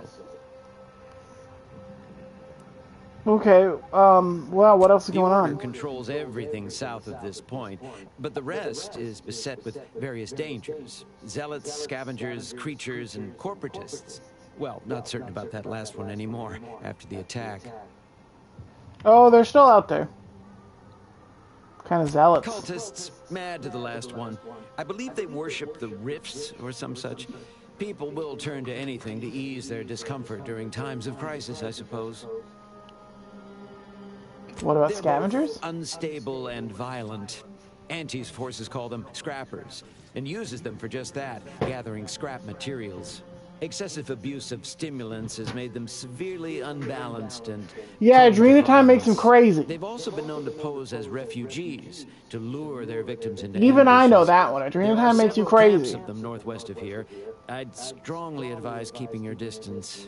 Okay, well, what else is going The Order on? controls everything south of this point, but the rest is beset with various dangers. Zealots, scavengers, creatures, and corporatists. Well, not certain about that last one anymore, after the attack. Oh, they're still out there. Kind of zealots. Cultists, mad to the last one. I believe they worship the rifts or some such. People will turn to anything to ease their discomfort during times of crisis, I suppose. What about They're scavengers? both unstable and violent. Auntie's forces call them scrappers, and uses them for just that, gathering scrap materials. Excessive abuse of stimulants has made them severely unbalanced and... Yeah, Adrena time makes them crazy. They've also been known to pose as refugees, to lure their victims into Even I know ambushes. that one. Adrena There are time makes you several camps crazy. of them northwest of here. I'd strongly advise keeping your distance.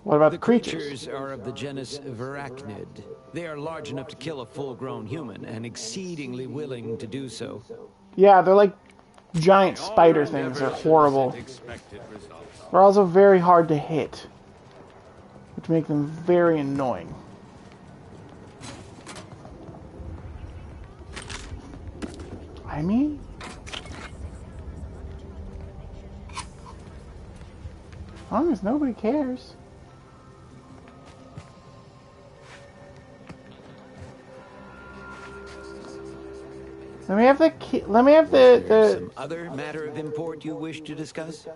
What about The the creatures? creatures are of the genus Verachnid. They are large enough to kill a full-grown human, and exceedingly willing to do so. Yeah, they're like giant spider things. They're horrible. They're also very hard to hit, which make them very annoying. I mean, as long as nobody cares. Let me have the key. Let me have the. Some other matter of import you wish to discuss?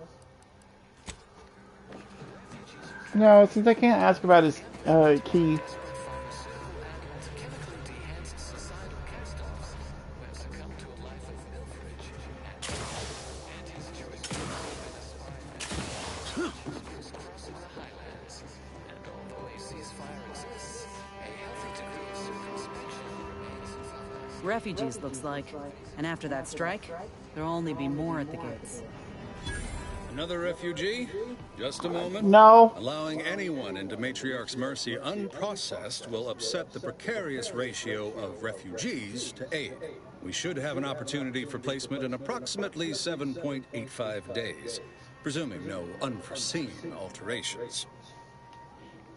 No, since I can't ask about his key. Refugees, looks like. And after that strike, there'll only be more at the gates. Another refugee? Just a moment. No. Allowing anyone into Matriarch's Mercy unprocessed will upset the precarious ratio of refugees to aid. We should have an opportunity for placement in approximately 7.85 days, presuming no unforeseen alterations.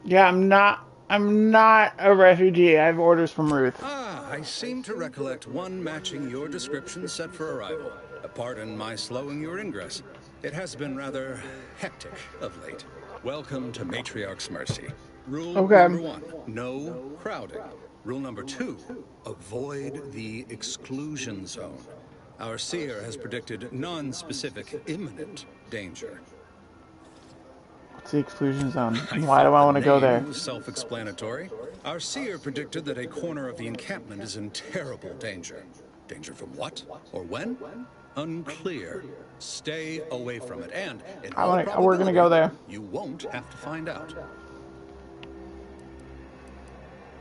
Yeah, I'm not a refugee. I have orders from Ruth. Ah, I seem to recollect one matching your description set for arrival. Pardon my slowing your ingress. It has been rather hectic of late. Welcome to Matriarch's Mercy. Rule number 1, no crowding. Rule number 2, avoid the exclusion zone. Our seer has predicted non-specific imminent danger. What's the exclusion zone? Why do I want to go there? Self-explanatory. Our seer predicted that a corner of the encampment is in terrible danger. Danger from what or when? Unclear. Stay away from it, and in all probability, we're gonna go there. You won't have to find out.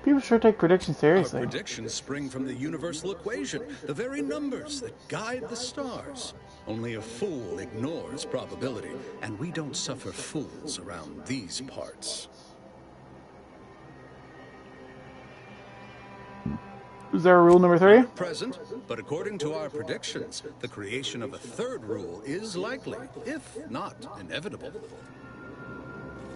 People sure take predictions seriously. Our predictions spring from the universal equation, the very numbers that guide the stars. Only a fool ignores probability, and we don't suffer fools around these parts. Is there a rule number 3? Not present, but according to our predictions, the creation of a third rule is likely, if not inevitable.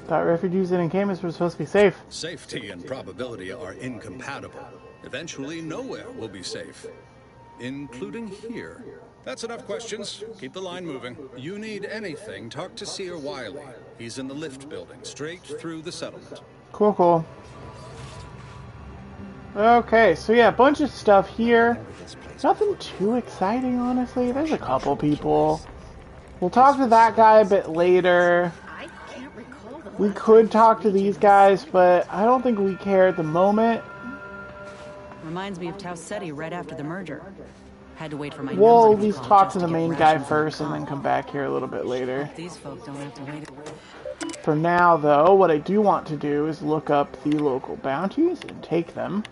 Thought refugees and encampments were supposed to be safe. Safety and probability are incompatible. Eventually, nowhere will be safe, including here. That's enough questions. Keep the line moving. You need anything, talk to Seer Wiley. He's in the lift building, straight through the settlement. Cool. Okay, so yeah, a bunch of stuff here. Nothing too exciting, honestly. There's a couple people. We'll talk to that guy a bit later. We could talk to these guys, but I don't think we care at the moment. Reminds me of Tau Ceti right after the merger. Had to wait for my we'll at least talk to the main guy first and then come back here a little bit later. These folk don't have to wait. For now, though, what I do want to do is look up the local bounties and take them.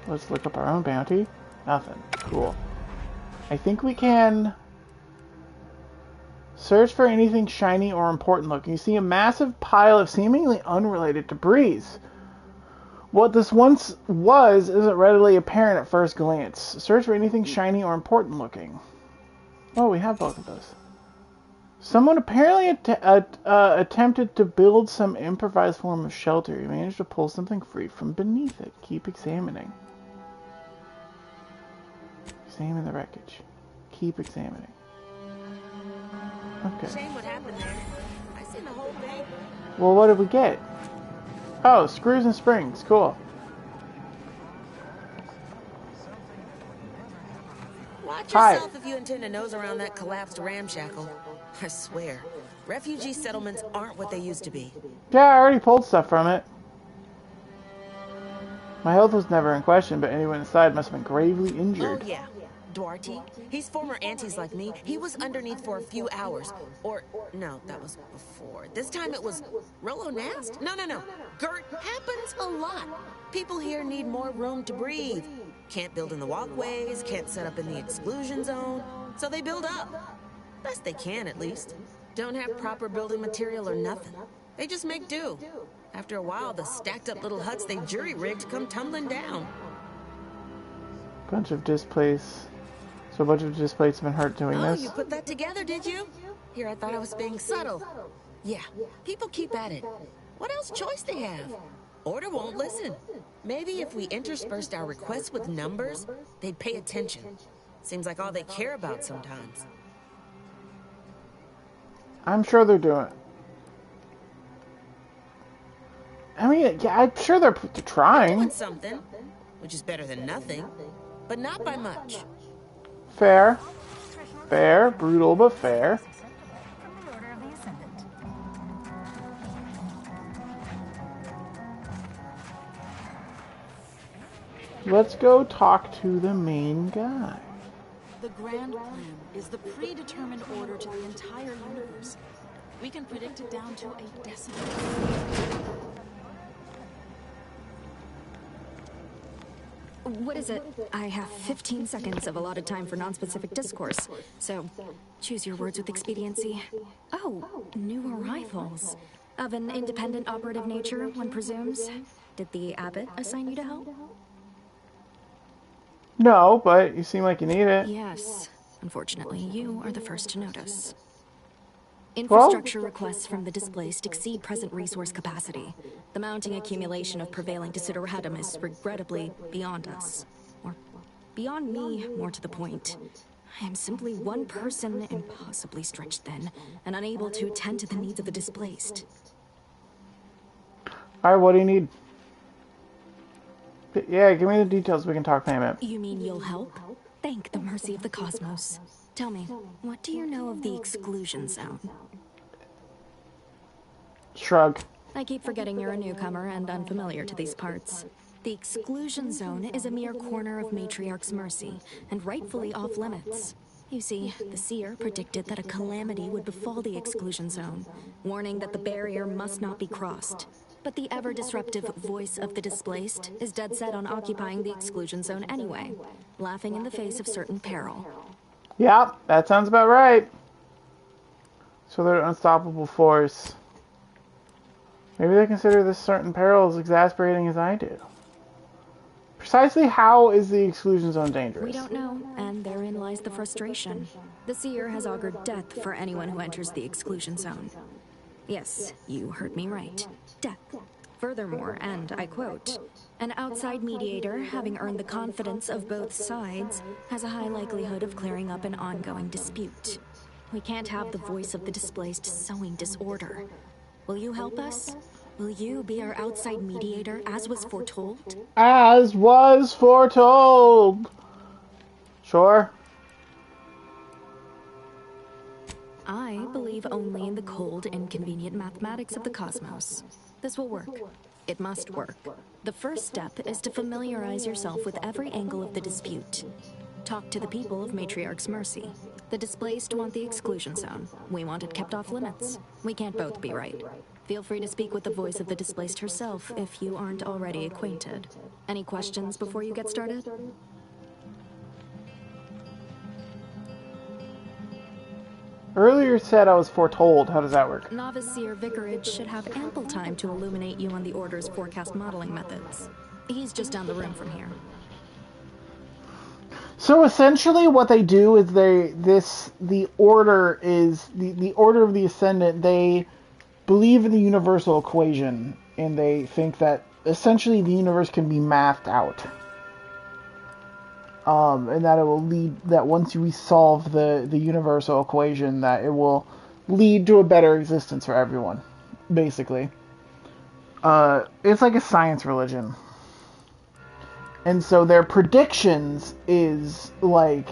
Let's look up our own bounty. Nothing. Cool. I think we can search for anything shiny or important looking. You see a massive pile of seemingly unrelated debris. What this once was isn't readily apparent at first glance. Search for anything shiny or important looking. Oh, we have both of those. Someone apparently attempted to build some improvised form of shelter. He managed to pull something free from beneath it. Keep examining. Examine the wreckage. Keep examining. Okay. Shame what happened there. I seen the whole thing. Well, what did we get? Oh, screws and springs. Cool. Watch yourself if you intend to nose around that collapsed ramshackle. I swear, refugee settlements aren't what they used to be. Yeah, I already pulled stuff from it. My health was never in question, but anyone inside must have been gravely injured. Oh, yeah. Duarte, he's former aunties like me. He was underneath for a few hours. Or, no, that was before. This time it was Rolo Nast? No. Gert happens a lot. People here need more room to breathe. Can't build in the walkways, can't set up in the exclusion zone. So they build up. Best they can, at least. Don't have proper building material or nothing. They just make do. After a while, the stacked up little huts they jury-rigged come tumbling down. Bunch of displaced. So a bunch of displaced have been hurt doing this. Oh, you put that together, did you? Here, I thought I was being subtle. Yeah, people keep at it. What else choice they have? Order won't listen. Maybe if we interspersed our requests with numbers, they'd pay attention. Seems like all they care about sometimes. I'm sure they're doing it. I mean, yeah, I'm sure they're trying. Doing something, which is better than nothing, but not by much. Fair. Fair. Brutal, but fair. Let's go talk to the main guy. The grand plan is the predetermined order to the entire universe. We can predict it down to a decimal. What is it? I have 15 seconds of allotted time for non-specific discourse, so choose your words with expediency. Oh, new arrivals. Of an independent operative nature, one presumes. Did the abbot assign you to help? No, but you seem like you need it. Yes. Unfortunately, you are the first to notice. Well, Infrastructure requests from the displaced exceed present resource capacity. The mounting accumulation of prevailing desideratum is regrettably beyond us. Or beyond me, more to the point. I am simply one person, impossibly stretched thin, and unable to attend to the needs of the displaced. alright, what do you need? Yeah, give me the details, we can talk payment. You mean you'll help? Thank the mercy of the cosmos. Tell me, what do you know of the exclusion zone? Shrug. I keep forgetting you're a newcomer and unfamiliar to these parts. The exclusion zone is a mere corner of Matriarch's mercy, and rightfully off limits. You see, the seer predicted that a calamity would befall the exclusion zone, warning that the barrier must not be crossed. But the ever-disruptive voice of the displaced is dead set on occupying the exclusion zone anyway, laughing in the face of certain peril. Yeah, that sounds about right. So they're an unstoppable force. Maybe they consider this certain peril as exasperating as I do. Precisely how is the exclusion zone dangerous? We don't know, and therein lies the frustration. The seer has augured death for anyone who enters the exclusion zone. Yes, you heard me right. Death. Furthermore, and I quote, an outside mediator, having earned the confidence of both sides, has a high likelihood of clearing up an ongoing dispute. We can't have the voice of the displaced sowing disorder. Will you help us? Will you be our outside mediator, as was foretold? As was foretold! Sure. I believe only in the cold, inconvenient mathematics of the cosmos. This will work. It must work. The first step is to familiarize yourself with every angle of the dispute. Talk to the people of Matriarch's mercy. The displaced want the exclusion zone. We want it kept off limits. We can't both be right. Feel free to speak with the voice of the displaced herself if you aren't already acquainted. Any questions before you get started? Earlier said I was foretold. How does that work? Novice Seer Vicarage should have ample time to illuminate you on the Order's forecast modeling methods. He's just down the room from here. So essentially what they do is the Order is the Order of the Ascendant, they believe in the universal equation, and they think that essentially the universe can be mathed out. And that it will lead, that once we solve the universal equation, that it will lead to a better existence for everyone, basically. It's like a science religion. And so their predictions is like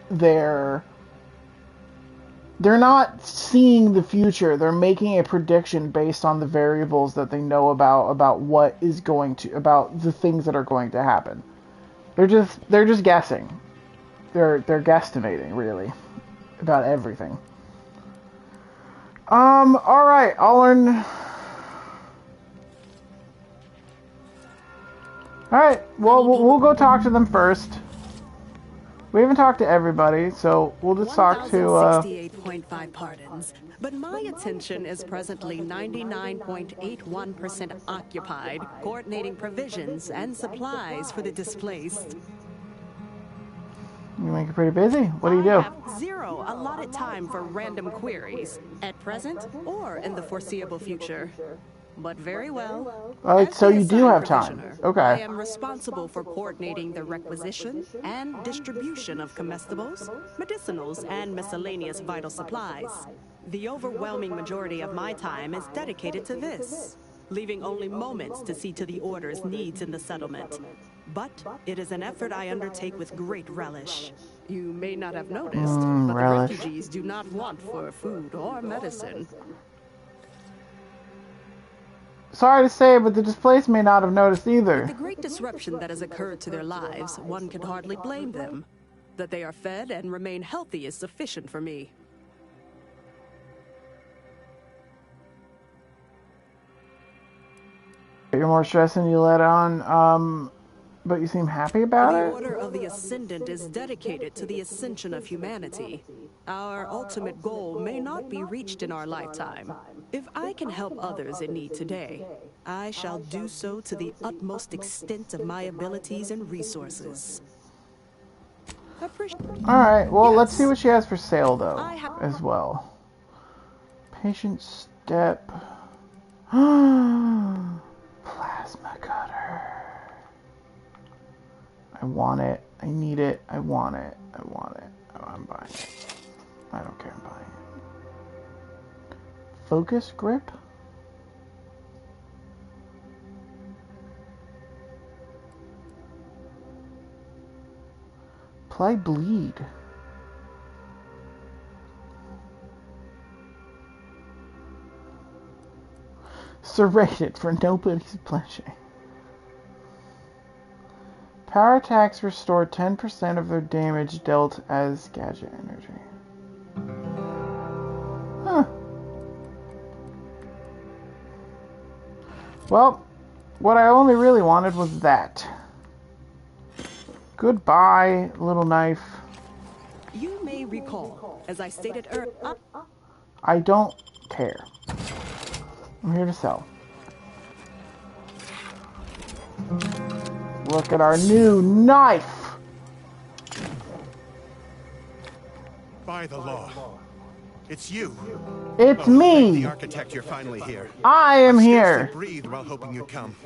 they're not seeing the future. They're making a prediction based on the variables that they know about what is going to, about the things that are going to happen. They're just guessing. They're guesstimating, really, about everything. All right, I'll learn. All right, well, we'll go talk to them first. We haven't talked to everybody, so we'll just talk to. 1,068.5 pardons, but my attention is presently 99.81% occupied, coordinating provisions and supplies for the displaced. You make it pretty busy. What do you do? I have zero allotted time for random queries, at present or in the foreseeable future. But very well. So you do have time. Okay. I am responsible for coordinating the requisition and distribution of comestibles, medicinals, and miscellaneous vital supplies. The overwhelming majority of my time is dedicated to this, leaving only moments to see to the Order's needs in the settlement. But it is an effort I undertake with great relish. You may not have noticed, but relish. the refugees do not want for food or medicine. Sorry to say, but the displaced may not have noticed either. With the great disruption that has occurred to their lives, one can hardly blame them. That they are fed and remain healthy is sufficient for me. You're more stressed than you let on. But you seem happy about The it? Order of the Ascendant is dedicated to the ascension of humanity. Our ultimate goal may not be reached in our lifetime. If I can help others in need today, I shall do so to the utmost extent of my abilities and resources. Alright, well, Yes. let's see what she has for sale, though, as well. Patient step. Plasma cutter. I want it. I need it. I want it. I want it. Oh, I'm buying it. I don't care. I'm buying it. Focus grip? Apply bleed. Serrated for nobody's pleasure. Power attacks restore 10% of their damage dealt as gadget energy. Huh. Well, what I only really wanted was that. Goodbye, little knife. You may recall, as I stated earlier. I don't care. I'm here to sell. Look at our new knife! By the law. It's you. It's me. me! The architect, you're finally here. I am here! I breathed while hoping you'd come.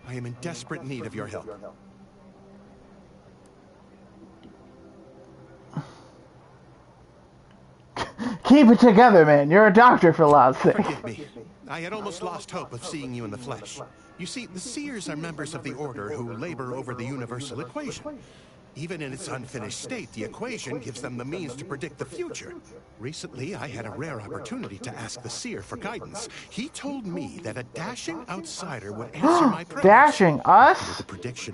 I am in desperate need of your help. Keep it together, man. You're a doctor, for God's sake. Forgive me. I had almost lost hope of seeing you in the flesh. You see, the Seers are members of the Order who labor over the universal equation. Even in its unfinished state, the equation gives them the means to predict the future. Recently, I had a rare opportunity to ask the Seer for guidance. He told me that a dashing outsider would answer my prayers. Dashing us?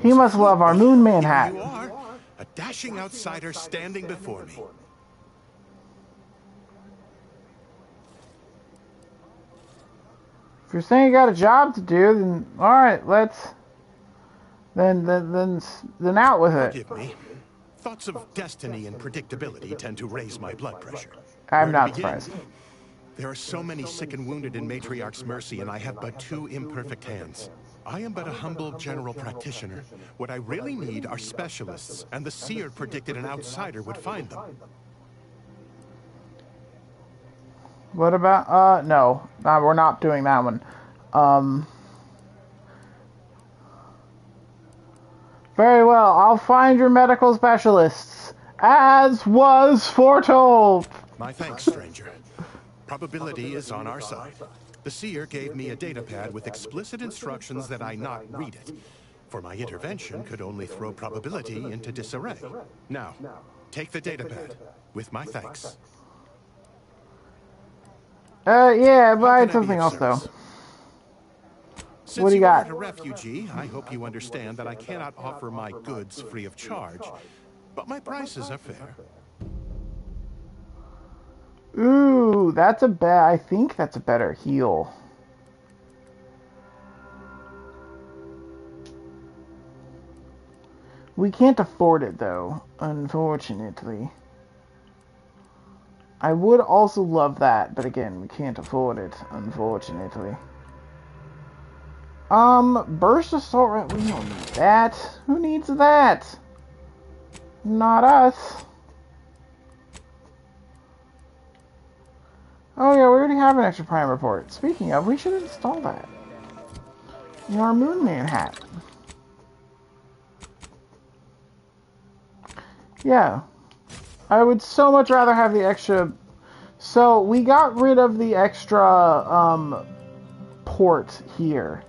He must love our Moon Man hat. Here you are, a dashing outsider standing before me. If you're saying you got a job to do, then all right, let's then out with it. Forgive me. Thoughts of destiny and predictability tend to raise my blood pressure. I'm not surprised. There are so many sick and wounded in Matriarch's Mercy, and I have but 2 imperfect hands. I am but a humble general practitioner. What I really need are specialists, and the Seer predicted an outsider would find them. What about, no, we're not doing that one. Very well, I'll find your medical specialists, as was foretold. My thanks, stranger. Probability is on our side. The Seer gave me a datapad with explicit instructions that I not read it, for my intervention could only throw probability into disarray. Now, take the datapad, with my thanks. Yeah, but I had something else, though. Since what do you got? Since you are a refugee, I hope you understand that I cannot offer my goods free of charge, but my prices are fair. Ooh, that's a I think that's a better heal. We can't afford it, though, unfortunately. I would also love that, but again, we can't afford it, unfortunately. Burst assault, we don't need that. Who needs that? Not us. Oh yeah, we already have an extra prime report. Speaking of, we should install that. In our Moon Man hat. Yeah. I would so much rather have the extra... So, we got rid of the extra, port here.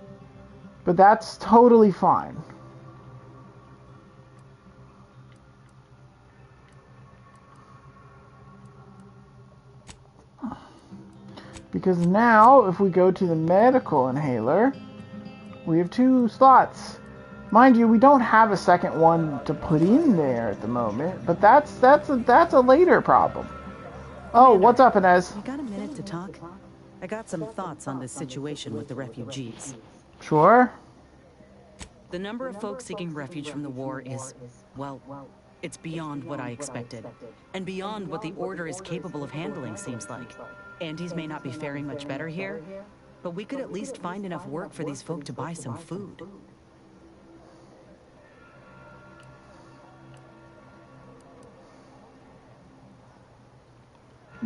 But that's totally fine. Because now, if we go to the medical inhaler, we have 2 slots. Mind you, we don't have a second one to put in there at the moment, but that's a later problem. Oh, what's up, Inez? You got a minute to talk? I got some thoughts on this situation with the refugees. Sure. The number of folks seeking refuge from the war is, well, it's beyond what I expected. And beyond what the Order is capable of handling, seems like. Andes may not be faring much better here, but we could at least find enough work for these folk to buy some food.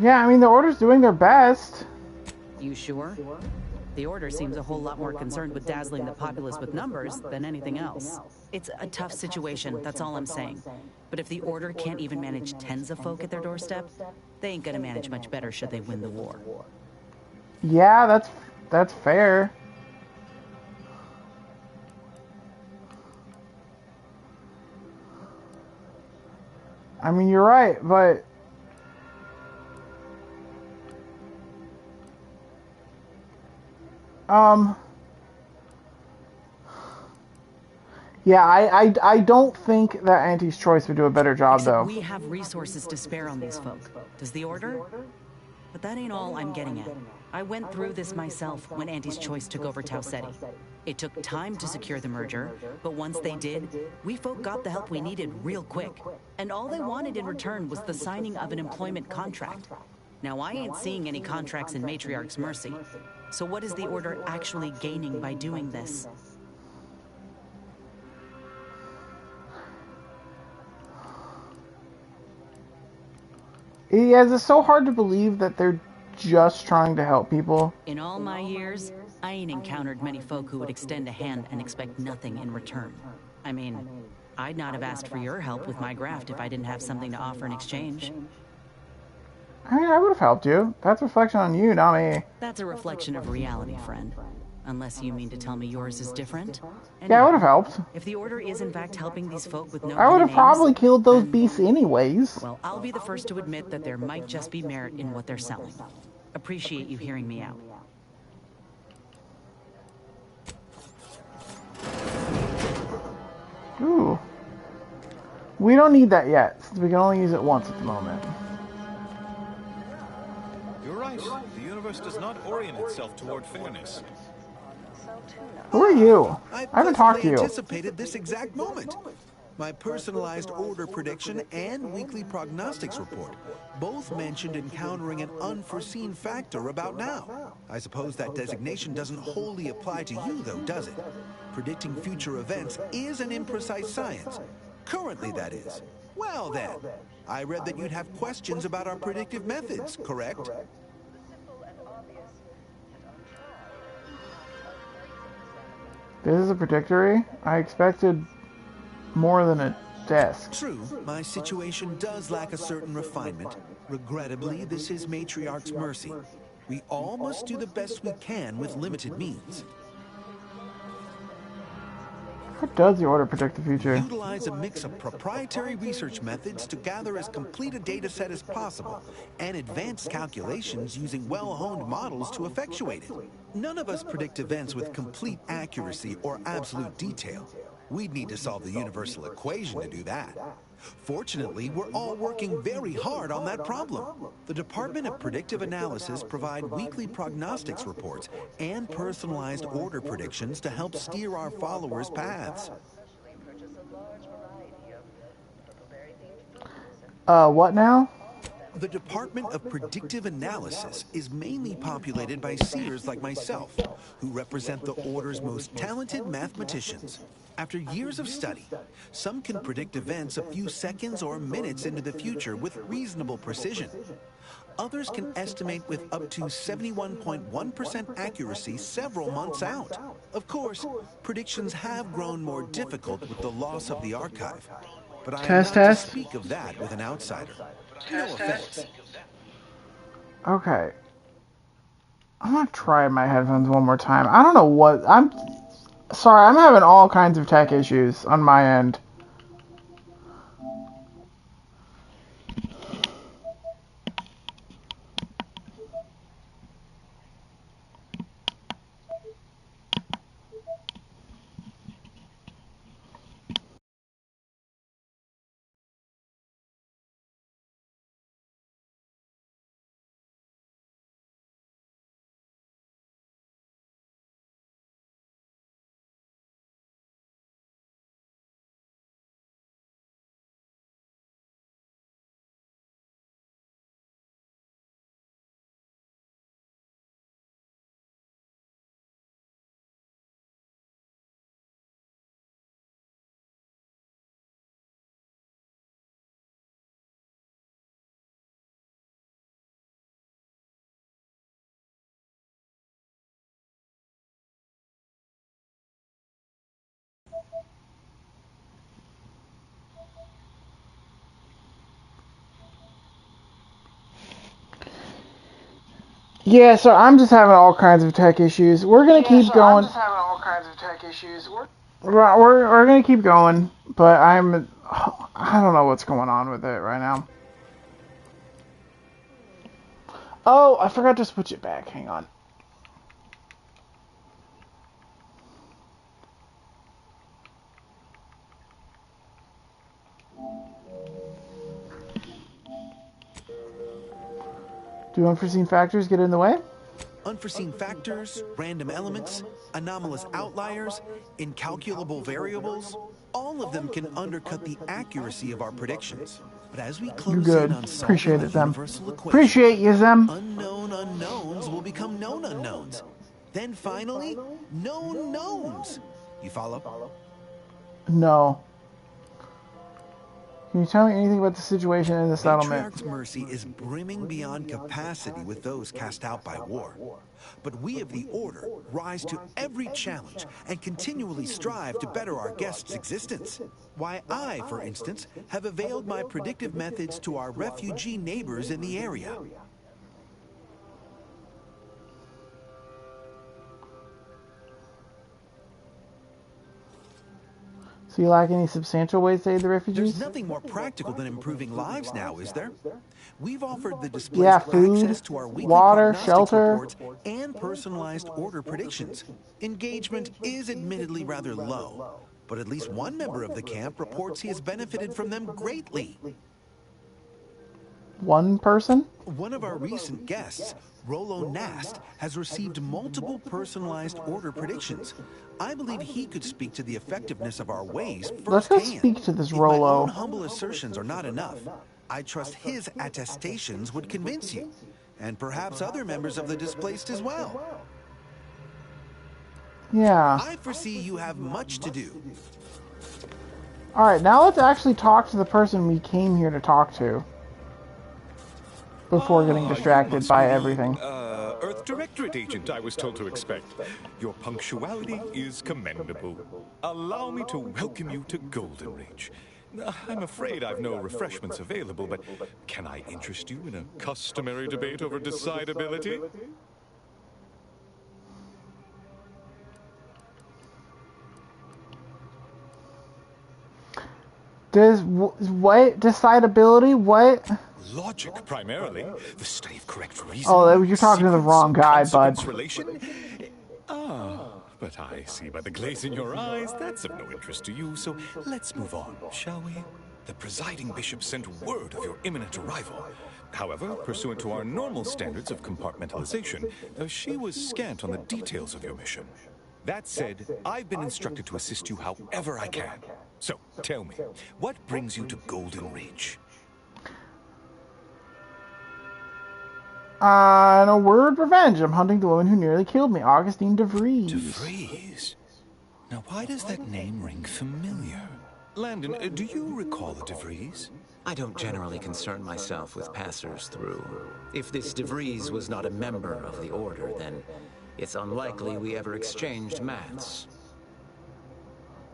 Yeah, I mean, the Order's doing their best. You sure? The Order seems a whole lot more concerned with dazzling the populace with numbers than anything else. It's a tough situation, that's all I'm saying. But if the Order can't even manage tens of folk at their doorstep, they ain't gonna manage much better should they win the war. Yeah, that's fair. I mean, you're right, but yeah, I don't think that Auntie's Choice would do a better job, Except though. we have resources to spare on these folk. Does the Order? But that ain't all I'm getting at. I went through this myself when Auntie's Choice took over Tau Ceti. It took time to secure the merger, but once they did, we folk got the help we needed real quick. And all they wanted in return was the signing of an employment contract. Now, I ain't seeing any contracts in Matriarch's Mercy. So what is the Order actually gaining by doing this? Yeah, it's so hard to believe that they're just trying to help people. In all my years, I ain't encountered many folk who would extend a hand and expect nothing in return. I mean, I'd not have asked for your help with my graft if I didn't have something to offer in exchange. I mean, I would have helped you. That's a reflection on you, not me. That's a reflection of reality, friend. Unless you mean to tell me yours is different? Yeah, I would have helped. If the Order is in fact helping these folk with no I would have names, probably killed those beasts anyways. well, I'll be the first to admit that there might just be merit in what they're selling. Appreciate you hearing me out. Ooh. We don't need that yet, since we can only use it once at the moment. You're right. The universe does not orient itself toward fairness. Who are you? I haven't talked to you. Anticipated this exact moment. My personalized order prediction and weekly prognostics report both mentioned encountering an unforeseen factor about now. I suppose that designation doesn't wholly apply to you, though, does it? Predicting future events is an imprecise science. Currently, that is. Well, then, I read that you'd have questions about our predictive methods, correct? This is a predictory? I expected more than a desk. True, my situation does lack a certain refinement. Regrettably, this is Matriarch's Mercy. We all must do the best we can with limited means. How does the Order predict the future? Utilize a mix of proprietary research methods to gather as complete a data set as possible, and advanced calculations using well-honed models to effectuate it. None of us predict events with complete accuracy or absolute detail. We'd need to solve the universal equation to do that. Fortunately, we're all working very hard on that problem. The Department of Predictive Analysis provide weekly prognostics reports and personalized order predictions to help steer our followers' paths. What now? The Department of Predictive Analysis is mainly populated by seers like myself, who represent the Order's most talented mathematicians. After years of study, some can predict events a few seconds or minutes into the future with reasonable precision. Others can estimate with up to 71.1% accuracy several months out. Of course, predictions have grown more difficult with the loss of the archive. But I am not to speak of that with an outsider. No offense. Okay. I'm gonna try my headphones one more time. I don't know what... Sorry, I'm having all kinds of tech issues on my end. Yeah, so I'm just having all kinds of tech issues. We're gonna keep going. I'm just having all kinds of tech issues. We're gonna keep going, but I don't know what's going on with it right now. Oh, I forgot to switch it back. Hang on. Do unforeseen factors get in the way? Unforeseen factors, random elements, anomalous outliers, incalculable variables, all of them can undercut the accuracy of our predictions. But as we close in on solving the universal equation, Appreciate you, Zem. unknown unknowns will become known unknowns. Then finally, known knowns. You follow? No. Can you tell me anything about the situation in the settlement? Matriarch's mercy is brimming beyond capacity with those cast out by war. But we of the Order rise to every challenge and continually strive to better our guests' existence. Why I, for instance, have availed my predictive methods to our refugee neighbors in the area. So you lack any substantial ways to aid the refugees? There's nothing more practical than improving lives now, is there? We've offered the displaced food, access to our weekly water, prognostic shelter, reports and personalized order predictions. Engagement is admittedly rather low, but at least one member of the camp reports he has benefited from them greatly. One person? One of our recent guests, Rollo Nast, has received multiple personalized order predictions. I believe he could speak to the effectiveness of our ways firsthand. Let's go speak to this If Rollo. my own humble assertions are not enough, I trust his attestations would convince you, and perhaps other members of the displaced as well. Yeah. I foresee you have much to do. Alright, now let's actually talk to the person we came here to talk to. Before getting distracted by everything. Earth Directorate agent I was told to expect. Your punctuality is commendable. Allow me to welcome you to Golden Ridge. I'm afraid I've no refreshments available, but can I interest you in a customary debate over decidability? What? Decidability? What? Logic, primarily. The study of correct reasoning. Oh, you're talking to the wrong guy, bud. Relation? But I see by the glaze in your eyes, that's of no interest to you, so let's move on, shall we? The presiding bishop sent word of your imminent arrival. However, pursuant to our normal standards of compartmentalization, she was scant on the details of your mission. That said, I've been instructed to assist you however I can. So, tell me, what brings you to Golden Ridge? No word revenge. I'm hunting the woman who nearly killed me, Augustine DeVries. DeVries? Now, why does that name ring familiar? Landon, do you recall the DeVries? I don't generally concern myself with passers-through. If this DeVries was not a member of the Order, then it's unlikely we ever exchanged mats.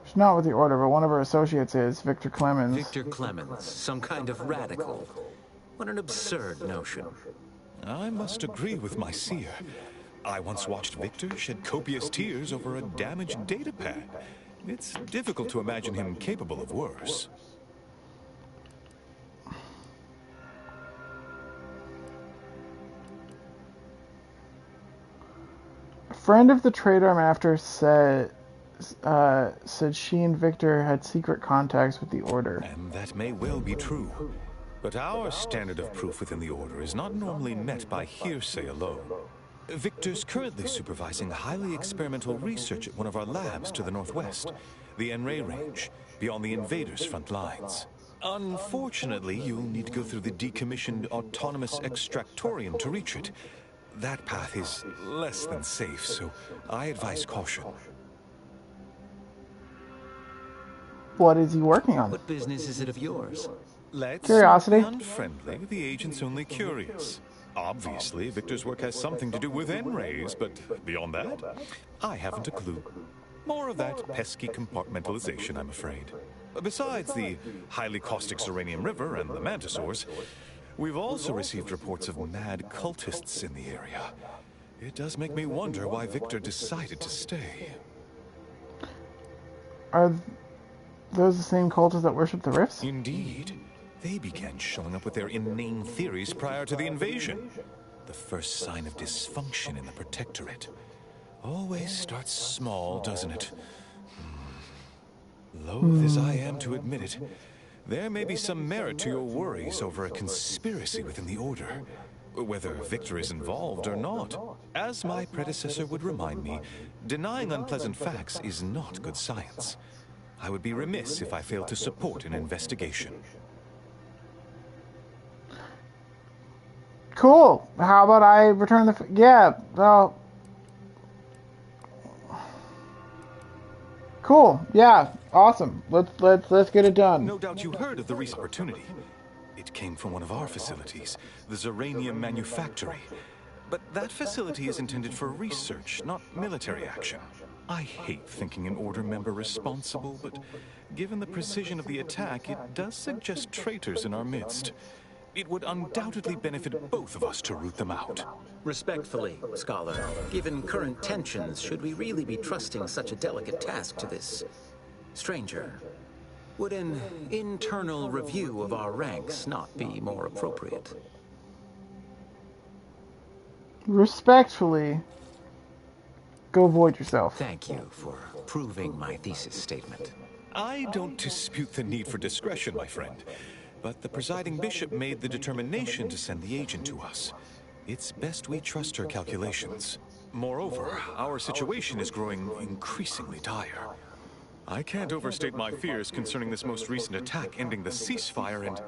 She's not with the Order, but one of her associates is, Victor Clemens. Victor Clemens, some kind of radical. What an absurd notion. I must agree with my seer. I once watched Victor shed copious tears over a damaged datapad. It's difficult to imagine him capable of worse. A friend of the trader I'm after said she and Victor had secret contacts with the Order. And that may well be true. But our standard of proof within the Order is not normally met by hearsay alone. Victor's currently supervising highly experimental research at one of our labs to the northwest, the N-Ray range, beyond the invaders' front lines. Unfortunately, you'll need to go through the decommissioned autonomous extractorium to reach it. That path is less than safe, so I advise caution. What is he working on? What business is it of yours? Let's Curiosity. not be unfriendly. The agent's only curious. Obviously, Victor's work has something to do with N-rays, but beyond that, I haven't a clue. More of that pesky compartmentalization, I'm afraid. Besides the highly caustic Serenium River and the Mantisaurs, We've also received reports of mad cultists in the area. It does make me wonder why Victor decided to stay. Are those the same cultists that worship the rifts? Indeed. They began showing up with their inane theories prior to the invasion. The first sign of dysfunction in the Protectorate. Always starts small, doesn't it? Loath as I am to admit it, there may be some merit to your worries over a conspiracy within the Order. Whether Victor is involved or not. As my predecessor would remind me, denying unpleasant facts is not good science. I would be remiss if I failed to support an investigation. Cool. How about I return the... Yeah, well... Cool. Yeah, awesome. Let's get it done. No doubt you heard of the recent opportunity. It came from one of our facilities, the Zeranium Manufactory. But that facility is intended for research, not military action. I hate thinking an Order member responsible, but given the precision of the attack, it does suggest traitors in our midst. It would undoubtedly benefit both of us to root them out. Respectfully, Scholar, given current tensions, should we really be trusting such a delicate task to this stranger? Would an internal review of our ranks not be more appropriate? Respectfully, go void yourself. Thank you for proving my thesis statement. I don't dispute the need for discretion, my friend. But the presiding bishop made the determination to send the agent to us. It's best we trust her calculations. Moreover, our situation is growing increasingly dire. I can't overstate my fears concerning this most recent attack ending the ceasefire and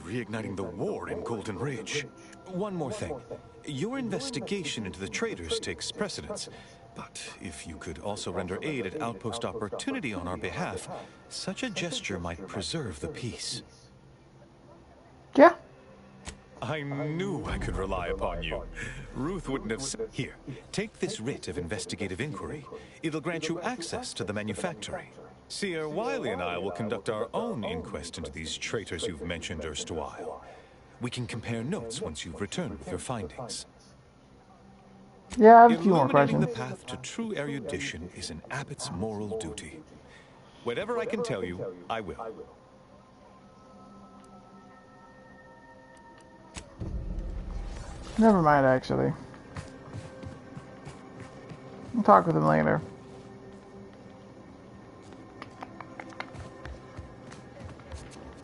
reigniting the war in Golden Ridge. One more thing. Your investigation into the traitors takes precedence. But if you could also render aid at Outpost Opportunity on our behalf, such a gesture might preserve the peace. Yeah. I knew I could rely upon you. Ruth wouldn't have said... Here, take this writ of investigative inquiry. It'll grant you access to the manufactory. Seer Wiley and I will conduct our own inquest into these traitors you've mentioned erstwhile. We can compare notes once you've returned with your findings. Yeah, I have a few more Illuminating questions. the path to true erudition is an abbot's moral duty. Whatever I can tell you, I will. Never mind, actually. We'll talk with him later.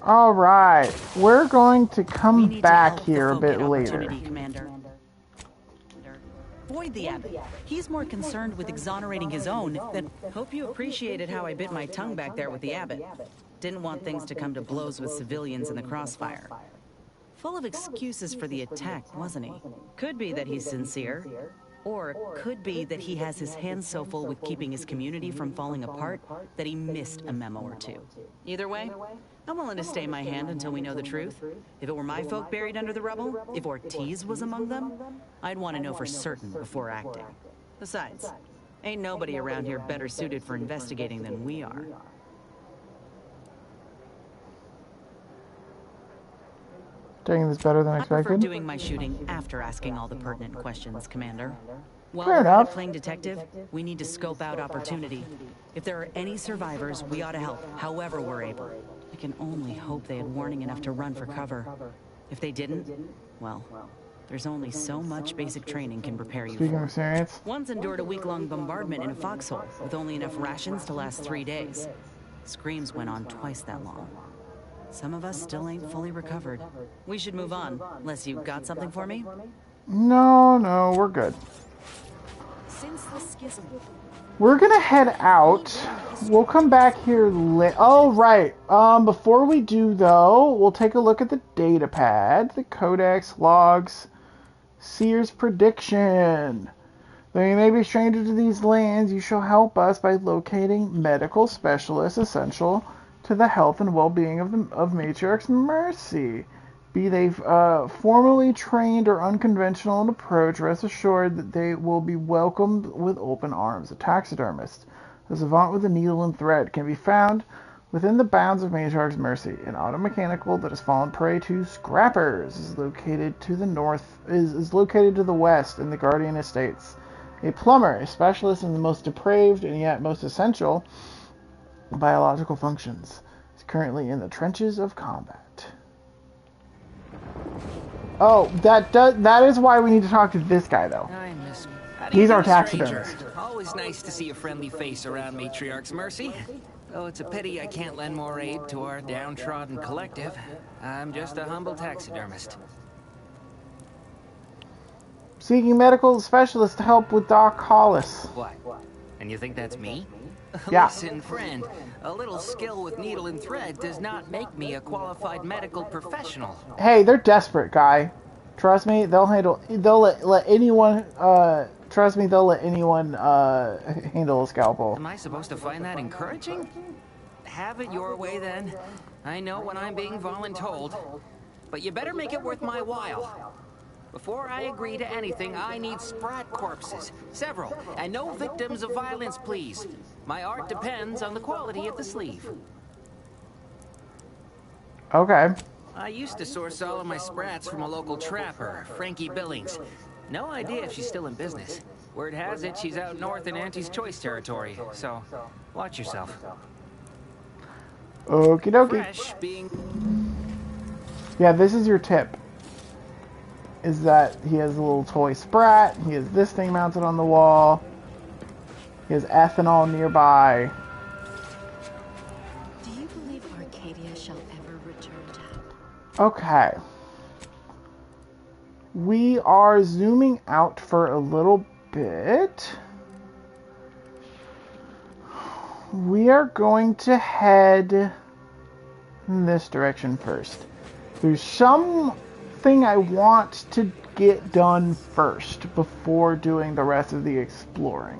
Alright, we're going to come back here a bit later. Commander. Void the abbot. He's more concerned with exonerating his own than... Hope you appreciated how I bit my tongue back there with the abbot. Didn't want things to come to blows with civilians in the crossfire. Full of excuses for the attack, wasn't he? Could be that he's sincere. Or it could be that he has his hands so full with keeping his community from falling apart that he missed a memo or two. Either way, I'm willing to stay my hand until we know the truth. If it were my folk buried under the rubble, if Ortiz was among them, I'd want to know for certain before acting. Besides, ain't nobody around here better suited for investigating than we are. Taking this better than I prefer expected. doing my shooting after asking all the pertinent questions, Commander. While Fair we're out enough. playing detective, we need to scope out opportunity. If there are any survivors, we ought to help, however we're able. I can only hope they had warning enough to run for cover. If they didn't, well, there's only so much basic training can prepare you Speaking of for. experience. One's endured a week-long bombardment in a foxhole with only enough rations to last 3 days. Screams went on twice that long. Some of us still ain't fully recovered. We should move on, unless you got something for me? No, we're good. Since the schism, We're gonna head out. We'll come back here oh, right. Before we do, though, we'll take a look at the data pad, the codex, logs, Seer's prediction. Though you may be stranger to these lands, you shall help us by locating medical specialists essential to the health and well-being of Matriarch's Mercy. Be they formally trained or unconventional in approach, rest assured that they will be welcomed with open arms. A taxidermist, a savant with a needle and thread, can be found Within the bounds of Matriarch's Mercy, an automechanical that has fallen prey to scrappers is located to the north. Is located to the west in the Guardian Estates. A plumber, a specialist in the most depraved and yet most essential biological functions, is currently in the trenches of combat. Oh, that is why we need to talk to this guy, though. I miss. How do you He's our do, stranger? taxidermist. Always nice to see a friendly face around Matriarch's Mercy. Oh, it's a pity I can't lend more aid to our downtrodden collective. I'm just a humble taxidermist. Seeking medical specialist to help with Doc Hollis. What? And you think that's me? Yeah. Listen, friend, a little skill with needle and thread does not make me a qualified medical professional. Hey, they're desperate, guy. Trust me, they'll let anyone handle a scalpel. Am I supposed to find that encouraging? Have it your way, then. I know when I'm being voluntold. But you better make it worth my while. Before I agree to anything, I need sprat corpses. Several. And no victims of violence, please. My art depends on the quality of the sleeve. Okay. I used to source all of my sprats from a local trapper, Frankie Billings. No idea if she's still in business. Word has it she's out north in Auntie's Choice territory, so watch yourself. Okie dokie. Fresh being... Yeah, this is your tip. Is that he has a little toy sprat, he has this thing mounted on the wall, he has ethanol nearby. Do you believe Arcadia shall ever return to? Okay. We are zooming out for a little bit. We are going to head in this direction first. There's something I want to get done first before doing the rest of the exploring.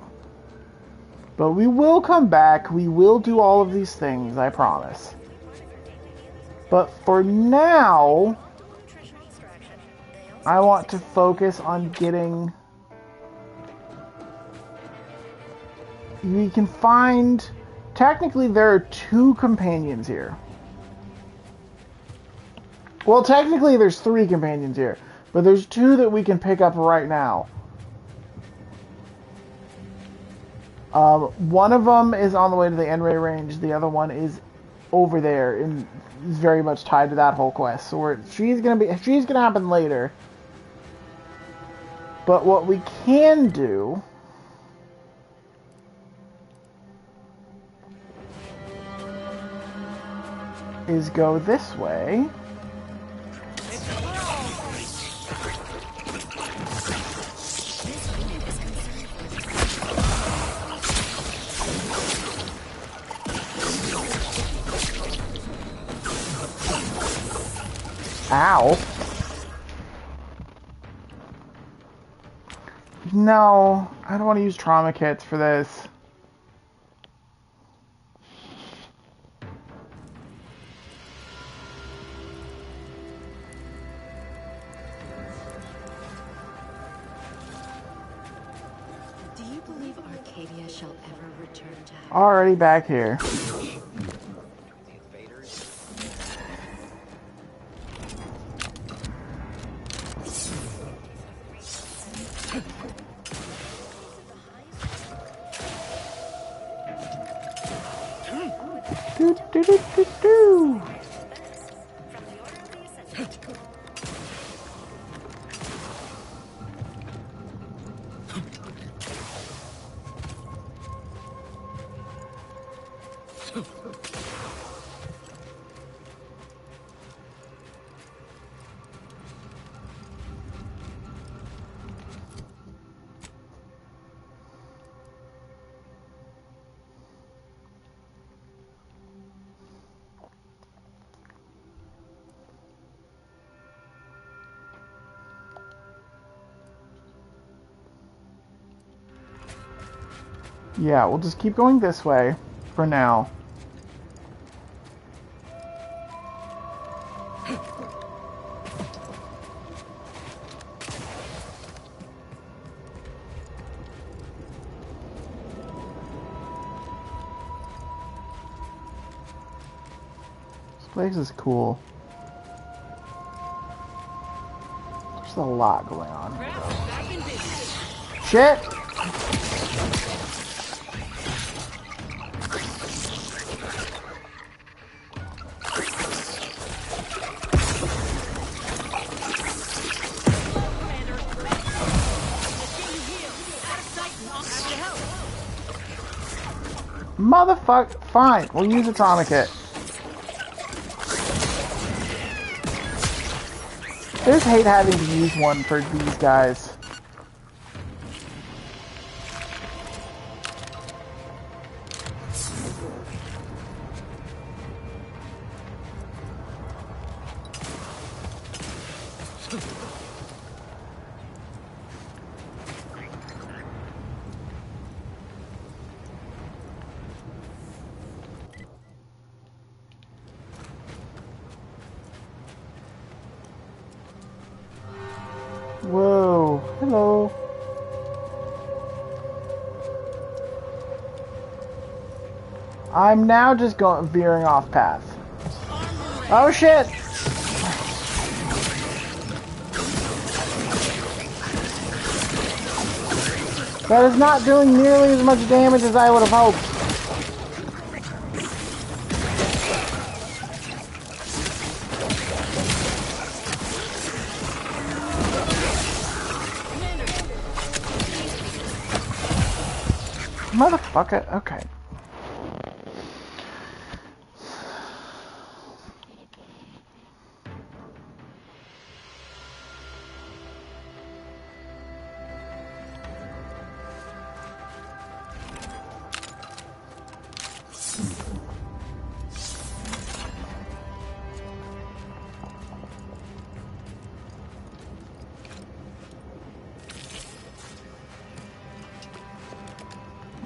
But we will come back. We will do all of these things, I promise. But for now, I want to focus on getting... We can find... Technically, there are 2 companions here. Well, technically, there's 3 companions here. But there's 2 that we can pick up right now. One of them is on the way to the N-Ray range. The other one is over there and is very much tied to that whole quest. So she's gonna happen later. But what we can do is go this way. Ow. No, I don't want to use trauma kits for this. Do you believe Arcadia shall ever return to? Already back here. Do. Yeah, we'll just keep going this way for now. place is cool. There's a lot going on. Shit! Motherfuck. Fine, we'll use a tourniquet. I just hate having to use one for these guys. Whoa, hello. I'm now just going veering off path. Oh shit! That is not doing nearly as much damage as I would have hoped. Motherfucker, okay.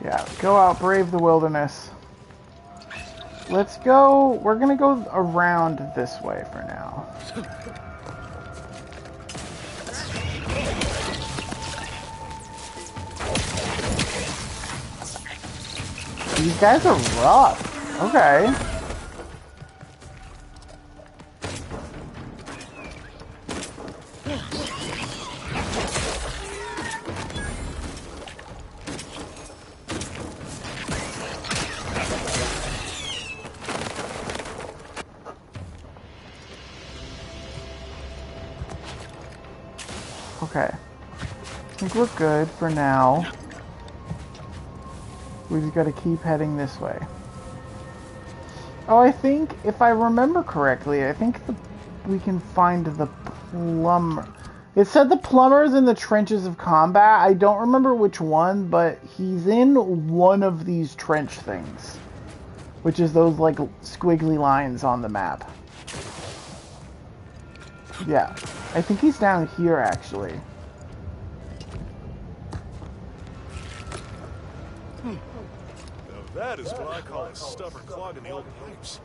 Yeah, go out, brave the wilderness. Let's go, we're gonna go around this way for now. These guys are rough. Okay. Okay. I think we're good for now. We just gotta keep heading this way. Oh, I think, if I remember correctly, I think we can find the plumber. It said the plumber's in the trenches of combat. I don't remember which one, but he's in one of these trench things. Which is those, like, squiggly lines on the map. Yeah. I think he's down here, actually. Now that is what I call a stubborn clog in the old pipes.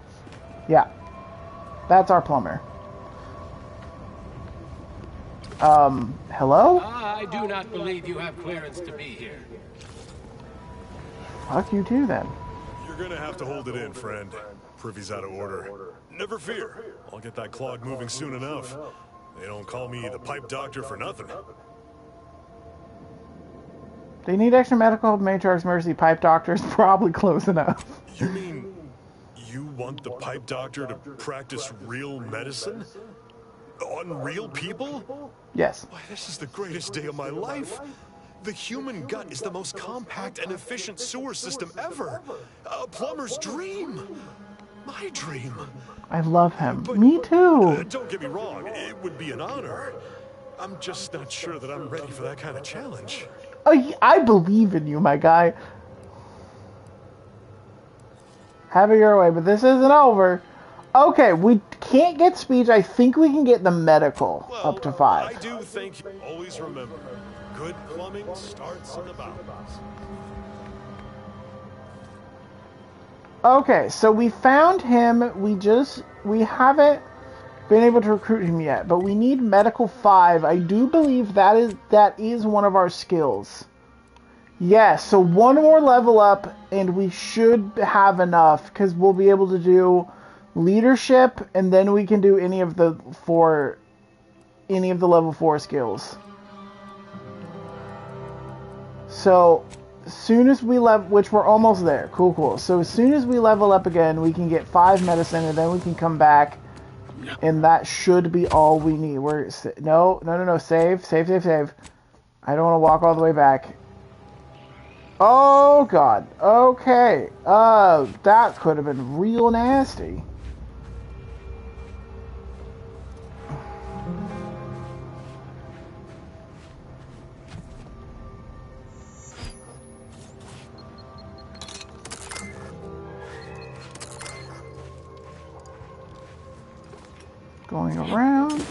Yeah. That's our plumber. Hello? I do not believe you have clearance to be here. Fuck you too, then. You're gonna have to hold it in, friend. Privy's out of order. Never fear. I'll get that clog moving soon enough. They don't call me the pipe doctor for nothing. They need extra medical help. Matriarch's Mercy. Pipe doctor's probably close enough. You mean you want the pipe doctor to practice real medicine? On real people? Yes. Why, this is the greatest day of my life. The human gut is the most compact and efficient sewer system ever. A plumber's dream. My dream. I love him. Me too. Don't get me wrong, it would be an honor. I'm just not sure that I'm ready for that kind of challenge. I believe in you, my guy. Have it your way, but this isn't over. Okay, we can't get speech. I think we can get the medical up to 5. I do think you always remember, good plumbing starts in the bowels. Okay, so we found him. We haven't been able to recruit him yet, but we need medical 5. I do believe that is one of our skills. Yes, so one more level up and we should have enough because we'll be able to do leadership, and then we can do any of the level 4 skills. So, as soon as we level, which we're almost there, cool. So as soon as we level up again, we can get 5 medicine, and then we can come back, and that should be all we need. No, save. I don't want to walk all the way back. Oh god, okay, that could have been real nasty. Going around.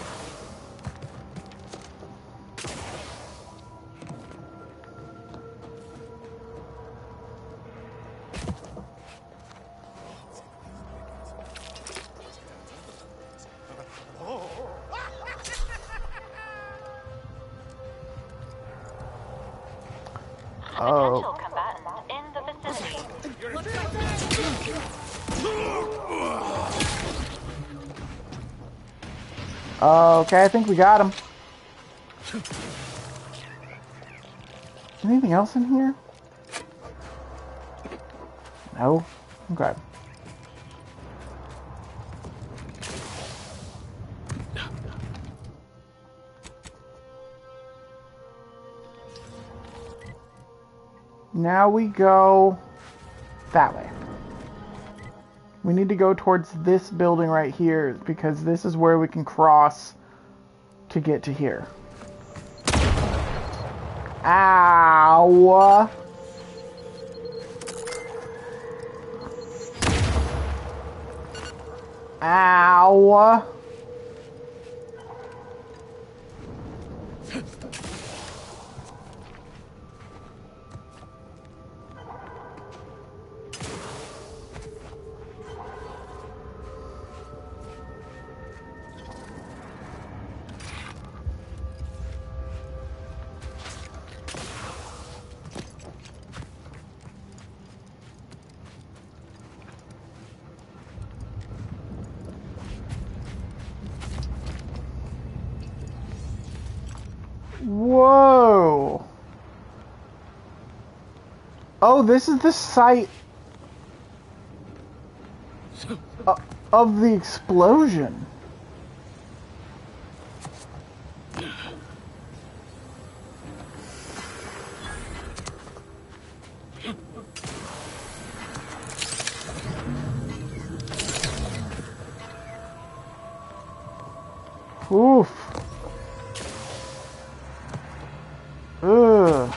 Potential combatant in the vicinity. Okay, I think we got him. Anything else in here? No? Okay. Now we go that way. We need to go towards this building right here because this is where we can cross to get to here. Ow! Ow! Whoa! Oh, this is the site of the explosion. Oof. Ugh.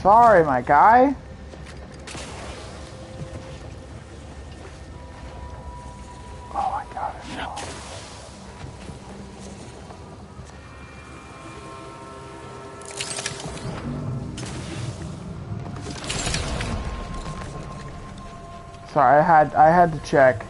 Sorry, my guy. Oh, I got it now. Sorry, I had to check.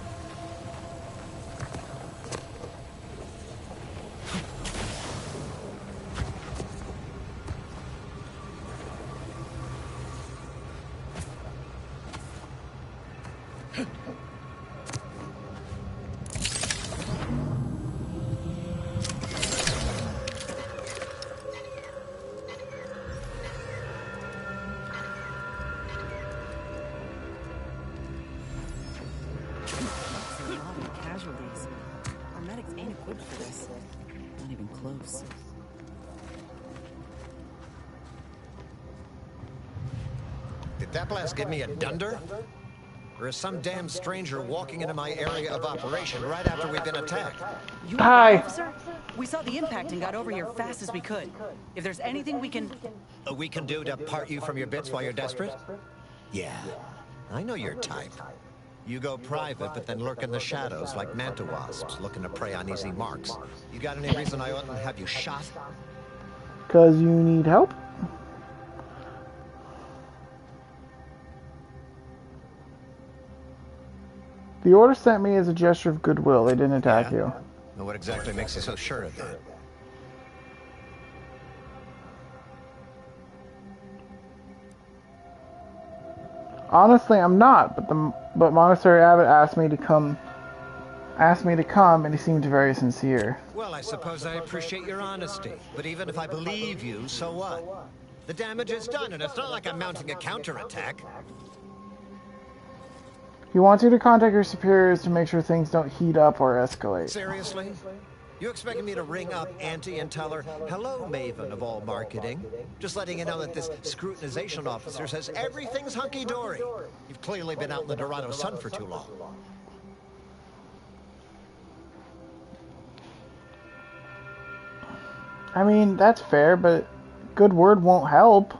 Casualties. Our medics ain't equipped for this. Not even close. Did that blast give me a dunder? Or is some damn stranger walking into my area of operation right after we've been attacked? You are the officer? We saw the impact and got over here fast as we could. If there's anything we can do to part you from your bits while you're desperate? Yeah, I know your type. You go private, but then lurk in the shadows like manta wasps, looking to prey on easy marks. You got any reason I oughtn't have you shot? 'Cause you need help? The order sent me as a gesture of goodwill. They didn't attack you. Well, what exactly makes you so sure of that? Honestly, I'm not, but Monastery Abbot asked me to come, and he seemed very sincere. Well, I suppose I appreciate your honesty, but even if I believe you, so what? The damage is done, and it's not like I'm mounting a counterattack. He wants you to contact your superiors to make sure things don't heat up or escalate. Seriously? You expecting me to ring up Auntie and tell her, hello, Maven of all marketing? Just letting you know that this scrutinization officer says everything's hunky-dory. You've clearly been out in the Dorado sun for too long. I mean, that's fair, but good word won't help.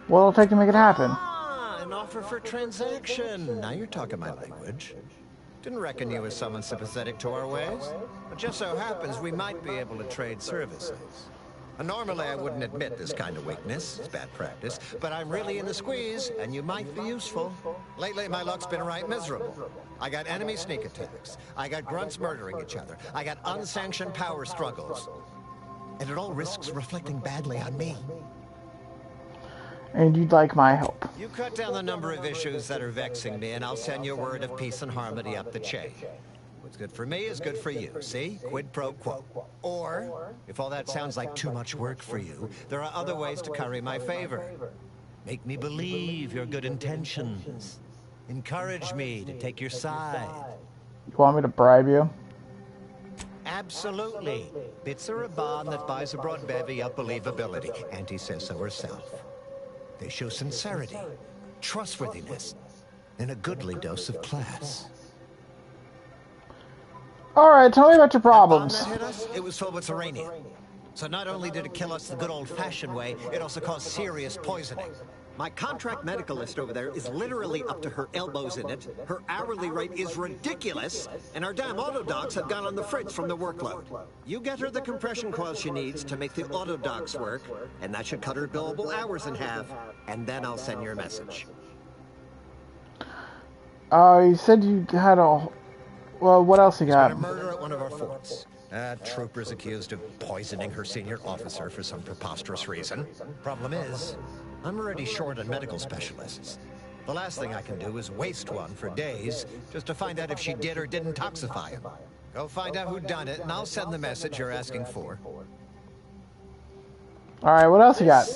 What'll it take to make it happen? Ah, an offer for transaction. Now you're talking my language. Didn't reckon you as someone sympathetic to our ways. But just so happens we might be able to trade services. And normally I wouldn't admit this kind of weakness. It's bad practice. But I'm really in the squeeze, and you might be useful. Lately, my luck's been right miserable. I got enemy sneak attacks. I got grunts murdering each other. I got unsanctioned power struggles. And it all risks reflecting badly on me. And you'd like my help. You cut down the number of issues that are vexing me, and I'll send you a word of peace and harmony up the chain. What's good for me is good for you, see? Quid pro quo. Or, if all that sounds like too much work for you, there are other ways to curry my favor. Make me believe your good intentions. Encourage me to take your side. You want me to bribe you? Absolutely. Bits are a bond that buys a broad bevy of believability. Auntie says so herself. They show sincerity, trustworthiness, and a goodly dose of class. Alright, tell me about your problems. That bomb that hit us, it was filled with uranium. So not only did it kill us the good old-fashioned way, it also caused serious poisoning. My contract medicalist over there is literally up to her elbows in it, her hourly rate is ridiculous, and our damn auto docs have gone on the fritz from the workload. You get her the compression coil she needs to make the auto docs work, and that should cut her billable hours in half, and then I'll send your a message. You said you had a... Well, what else you got? There's been a murder at one of our forts. Trooper's accused of poisoning her senior officer for some preposterous reason. Problem is, I'm already short on medical specialists. The last thing I can do is waste one for days just to find out if she did or didn't toxify him. Go find out who done it, and I'll send the message you're asking for. Alright, what else you got?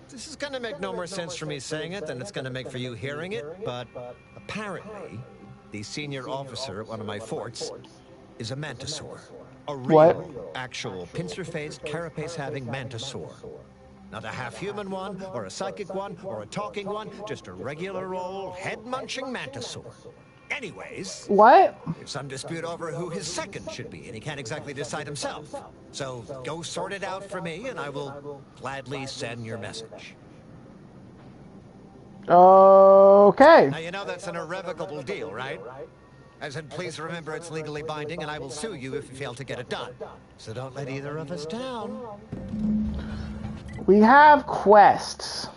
This is gonna make no more sense for me saying it than it's gonna make for you hearing it, but apparently, the senior officer at one of my forts is a mantisaur. A real, actual, pincer-faced, carapace-having mantisaur. Not a half-human one, or a psychic one, or a talking one, just a regular old head-munching mantisaur. Anyways... What? There's some dispute over who his second should be, and he can't exactly decide himself. So, go sort it out for me, and I will gladly send your message. Okay. Now, you know that's an irrevocable deal, right? As in, please remember it's legally binding, and I will sue you if you fail to get it done. So don't let either of us down. We have quests.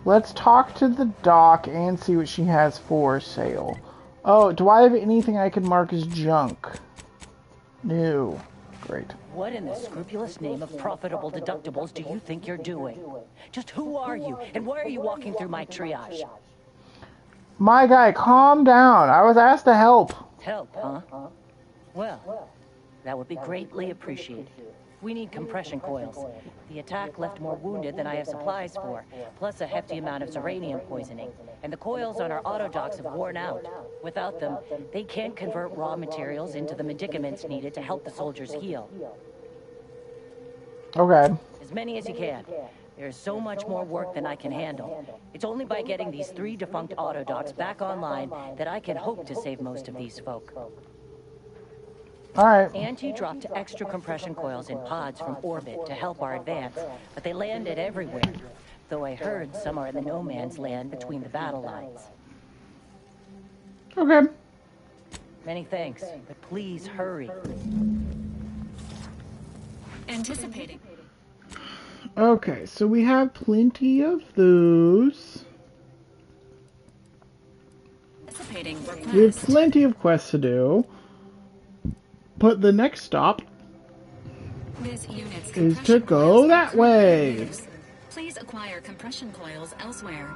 Let's talk to the doc and see what she has for sale. Oh, do I have anything I can mark as junk? No. Great. What in the scrupulous name of profitable deductibles do you think you're doing? Just who are you, and why are you walking through my triage? My guy, calm down. I was asked to help. Help, huh? Well, that would be greatly appreciated. We need compression coils. The attack left more wounded than I have supplies for, plus a hefty amount of uranium poisoning. And the coils on our autodocs have worn out. Without them, they can't convert raw materials into the medicaments needed to help the soldiers heal. Okay. As many as you can. There's so much more work than I can handle. It's only by getting these 3 defunct autodocs back online that I can hope to save most of these folk. Alright. Auntie dropped extra compression coils in pods from orbit to help our advance, but they landed everywhere. Though I heard some are in the no man's land between the battle lines. Okay. Many thanks, but please hurry. Anticipating. Okay, so we have plenty of those. Anticipating request. We have plenty of quests to do. But the next stop This unit's is to go that way. Please acquire compression coils elsewhere.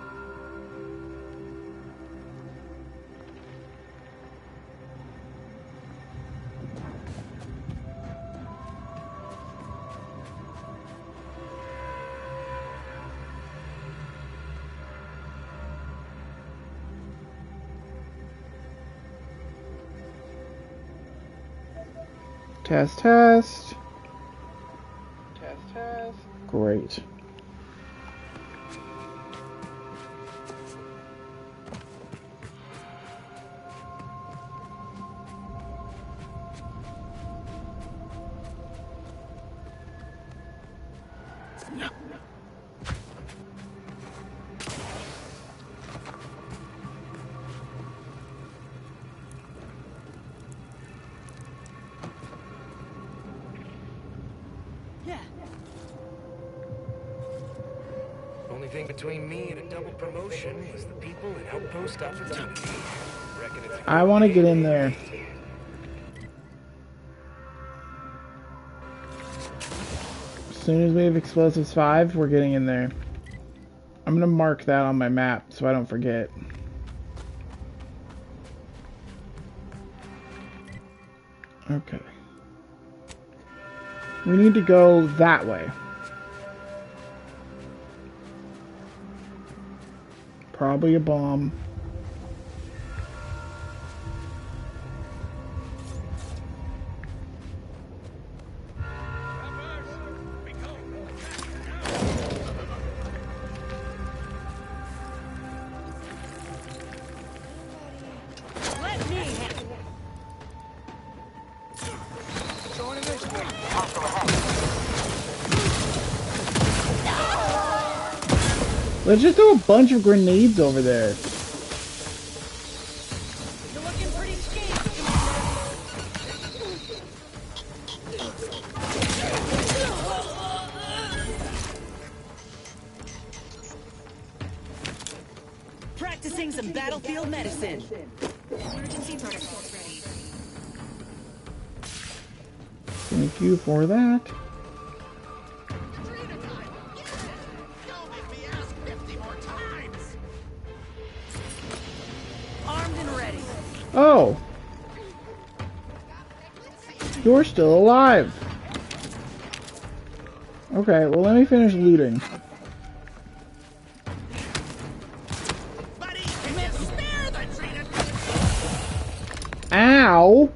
Test, test. Test, test. Great. Only thing between me and a double promotion is the people and outpost opportunity. Reckon it's I want to get in there. As soon as we have explosives 5, we're getting in there. I'm gonna mark that on my map so I don't forget. Okay. We need to go that way. Probably a bomb. Let's just throw a bunch of grenades over there. You're looking pretty scared. Practicing some battlefield medicine. Emergency protocols ready. Thank you for that. Oh! You're still alive! Okay, well let me finish looting. Ow!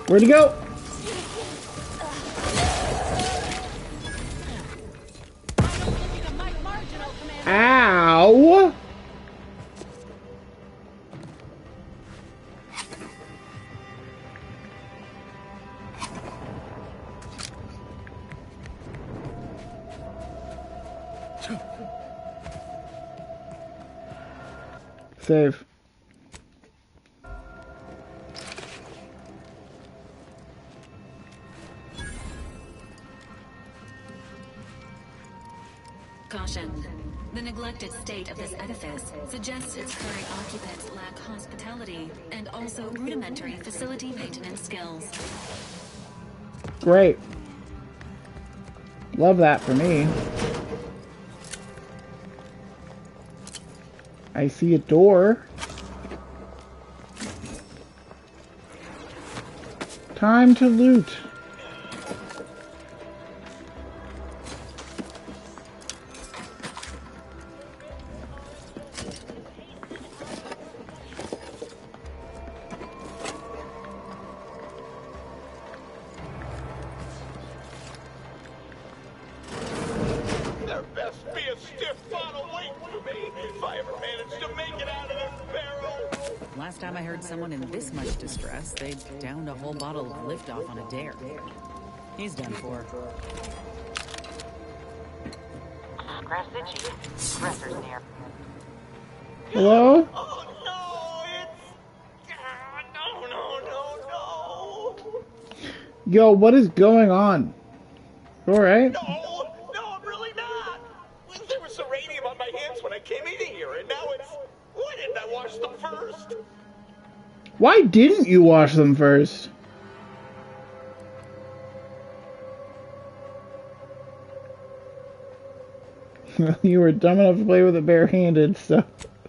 Where'd he go? Ow! Save. Caution. The neglected state of this edifice suggests its current occupants lack hospitality and also rudimentary facility maintenance skills. Great. Love that for me. I see a door. Time to loot. There best be a stiff bottle waiting for me if I ever manage to make it out of this barrel. Last time I heard someone in this much distress, they downed a whole bottle of liftoff on a dare. He's done for. Grass itchy. Aggressors near. Hello? Oh no, Yo, what is going on? Alright? no, I'm really not. There was uranium on my hands when I came in here, and now it's... Why didn't I wash them first? Why didn't you wash them first? You were dumb enough to play with it barehanded, so...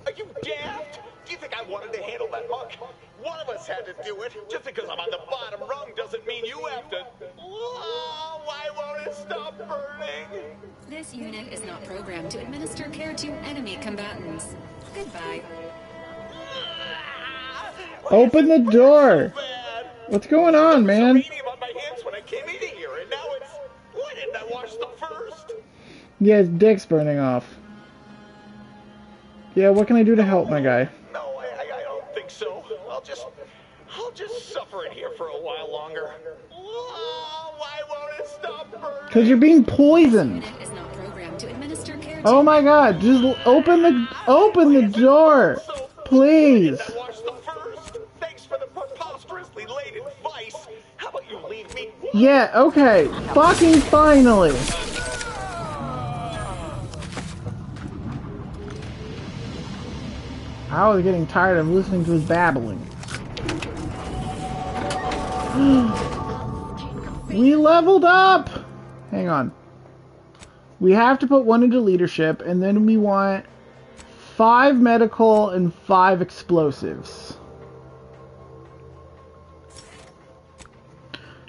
Are you daft? Do you think I wanted to handle that muck? One of us had to do it. Just because I'm on the bottom rung doesn't mean you have to... Oh, why won't it stop burning? This unit is not programmed to administer care to enemy combatants. Goodbye. Open the door! What's going on, man? Uranium on my hands when I came in here, and now it's... Why didn't I wash them first? Yeah, his dick's burning off. Yeah, what can I do to help, my guy? No, I don't think so. I'll just suffer in here for a while longer. Oh, why won't it stop burning? Because you're being poisoned. Is not programmed to administer care Oh my god, just open the door! Please! Thanks for the preposterously late advice. How about you leave me? Yeah, okay. Fucking finally! I was getting tired of listening to his babbling. We leveled up! Hang on. We have to put 1 into leadership, and then we want 5 medical and 5 explosives.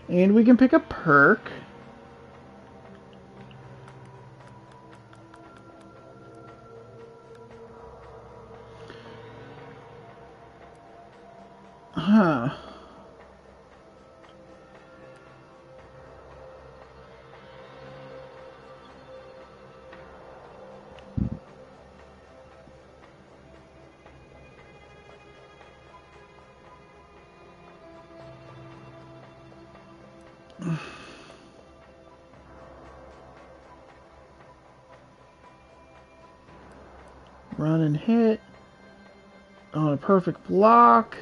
And we can pick a perk. Huh. Run and hit on a perfect block.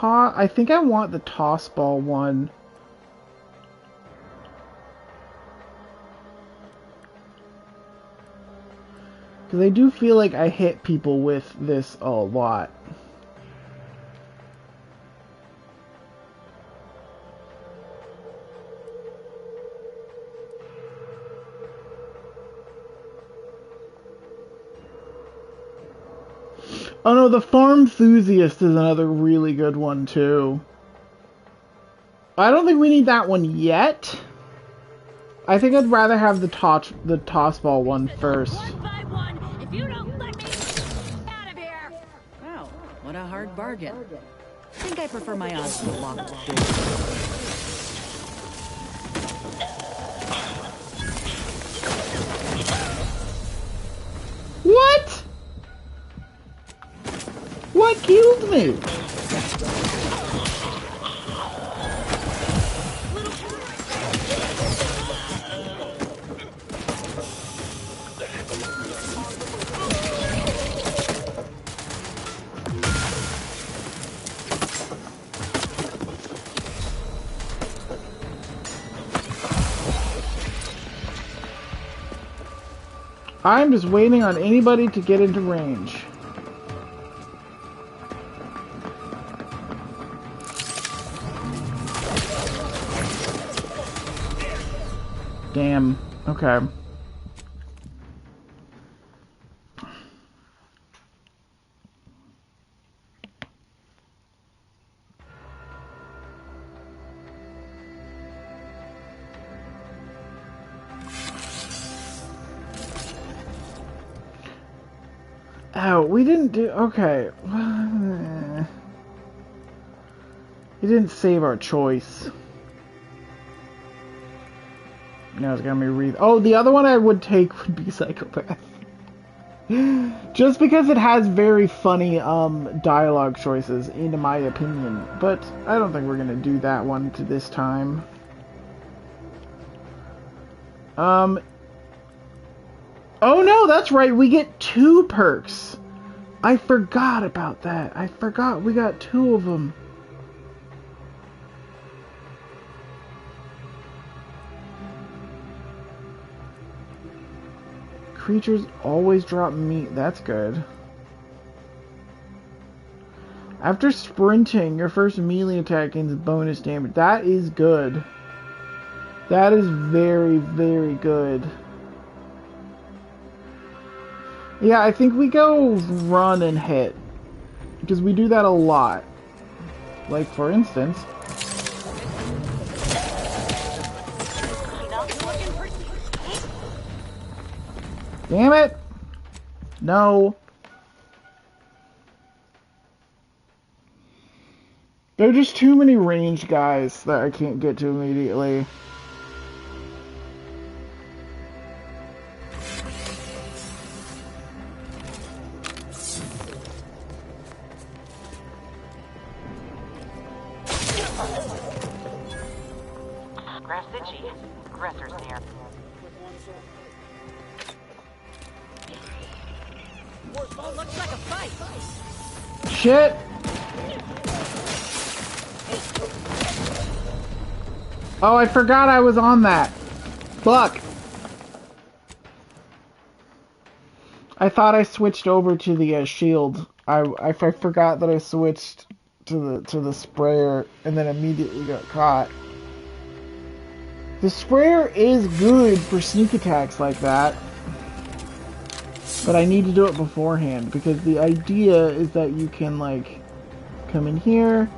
I think I want the toss ball one. Because I do feel like I hit people with this a lot. Oh no, the Farm Enthusiast is another really good one too. I don't think we need that one yet. I think I'd rather have the toss ball one first. If you don't let me out of here. Wow, what a hard bargain. I think I prefer my odds to the locked door. What? What killed me? I'm just waiting on anybody to get into range. Damn. Okay. Oh, we didn't do... Okay. We didn't save our choice. Now it's gonna be read. Oh, the other one I would take would be Psychopath. Just because it has very funny dialogue choices, in my opinion. But I don't think we're gonna do that one to this time. Oh no, that's right, we get 2 perks. I forgot about that. I forgot we got 2 of them. Creatures always drop meat. That's good. After sprinting, your first melee attack gains bonus damage. That is good. That is very, very good. Yeah, I think we go run and hit. Because we do that a lot. Like, for instance... Damn it! No. There are just too many ranged guys that I can't get to immediately. Aggressors near. Looks like a fight. Shit! Oh, I forgot I was on that. Fuck. I thought I switched over to the shield. I forgot that I switched to the sprayer and then immediately got caught. The sprayer is good for sneak attacks like that. But I need to do it beforehand because the idea is that you can like come in here,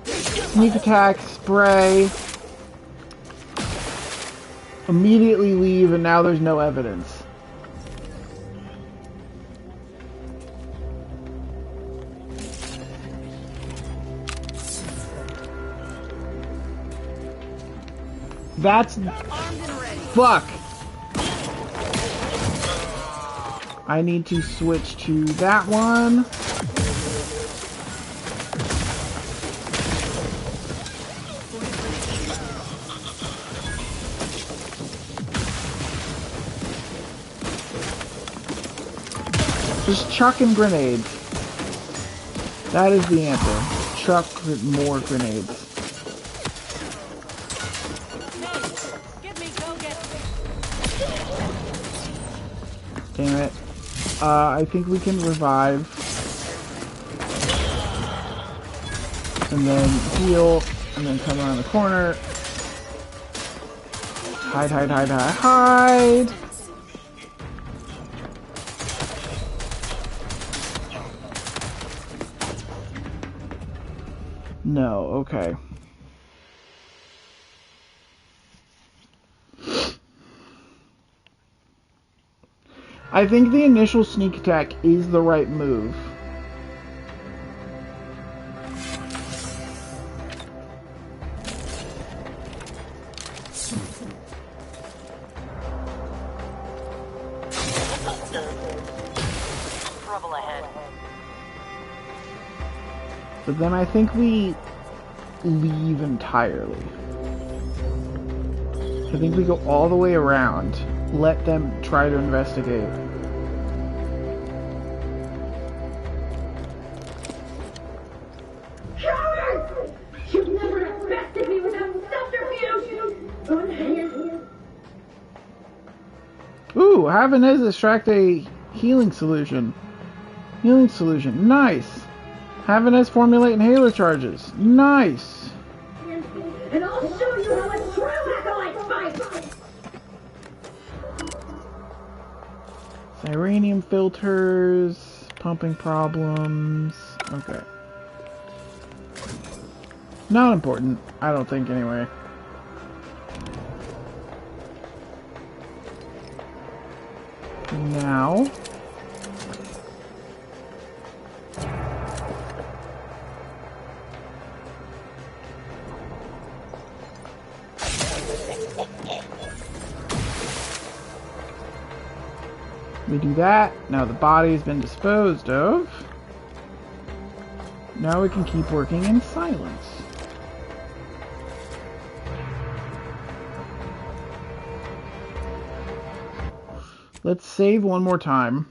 sneak attack, spray, immediately leave, and now there's no evidence. That's... Fuck! I need to switch to that one. Just chucking grenades. That is the answer. Chuck more grenades. Damn it. I think we can revive. And then heal. And then come around the corner. Hide, hide, hide, hide, hide! No, okay. I think the initial sneak attack is the right move. Trouble ahead. But then I think we leave entirely. I think we go all the way around. Let them try to investigate. Coward! You never infested me with that subterfuge! Ooh, Havanez extract a healing solution. Healing solution. Nice. Havanez formulate inhaler charges. Nice. And I'll show you how a true acolyte fights! Uranium filters, pumping problems. Okay. Not important, I don't think, anyway. Now. We do that. Now the body has been disposed of. Now we can keep working in silence. Let's save one more time.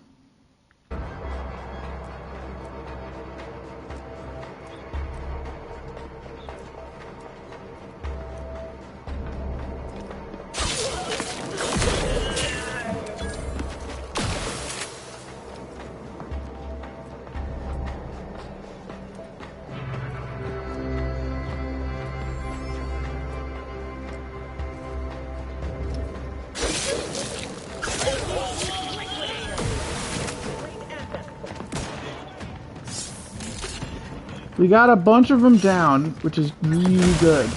We got a bunch of them down, which is really good.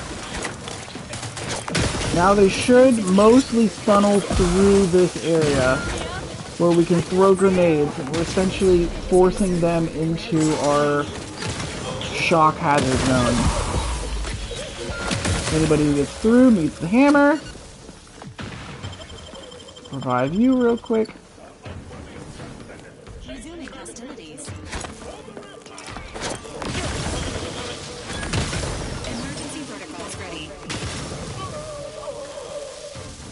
Now they should mostly funnel through this area where we can throw grenades, and we're essentially forcing them into our shock hazard zone. Anybody who gets through needs the hammer. Revive you real quick. Resuming hostilities. Emergency protocols ready.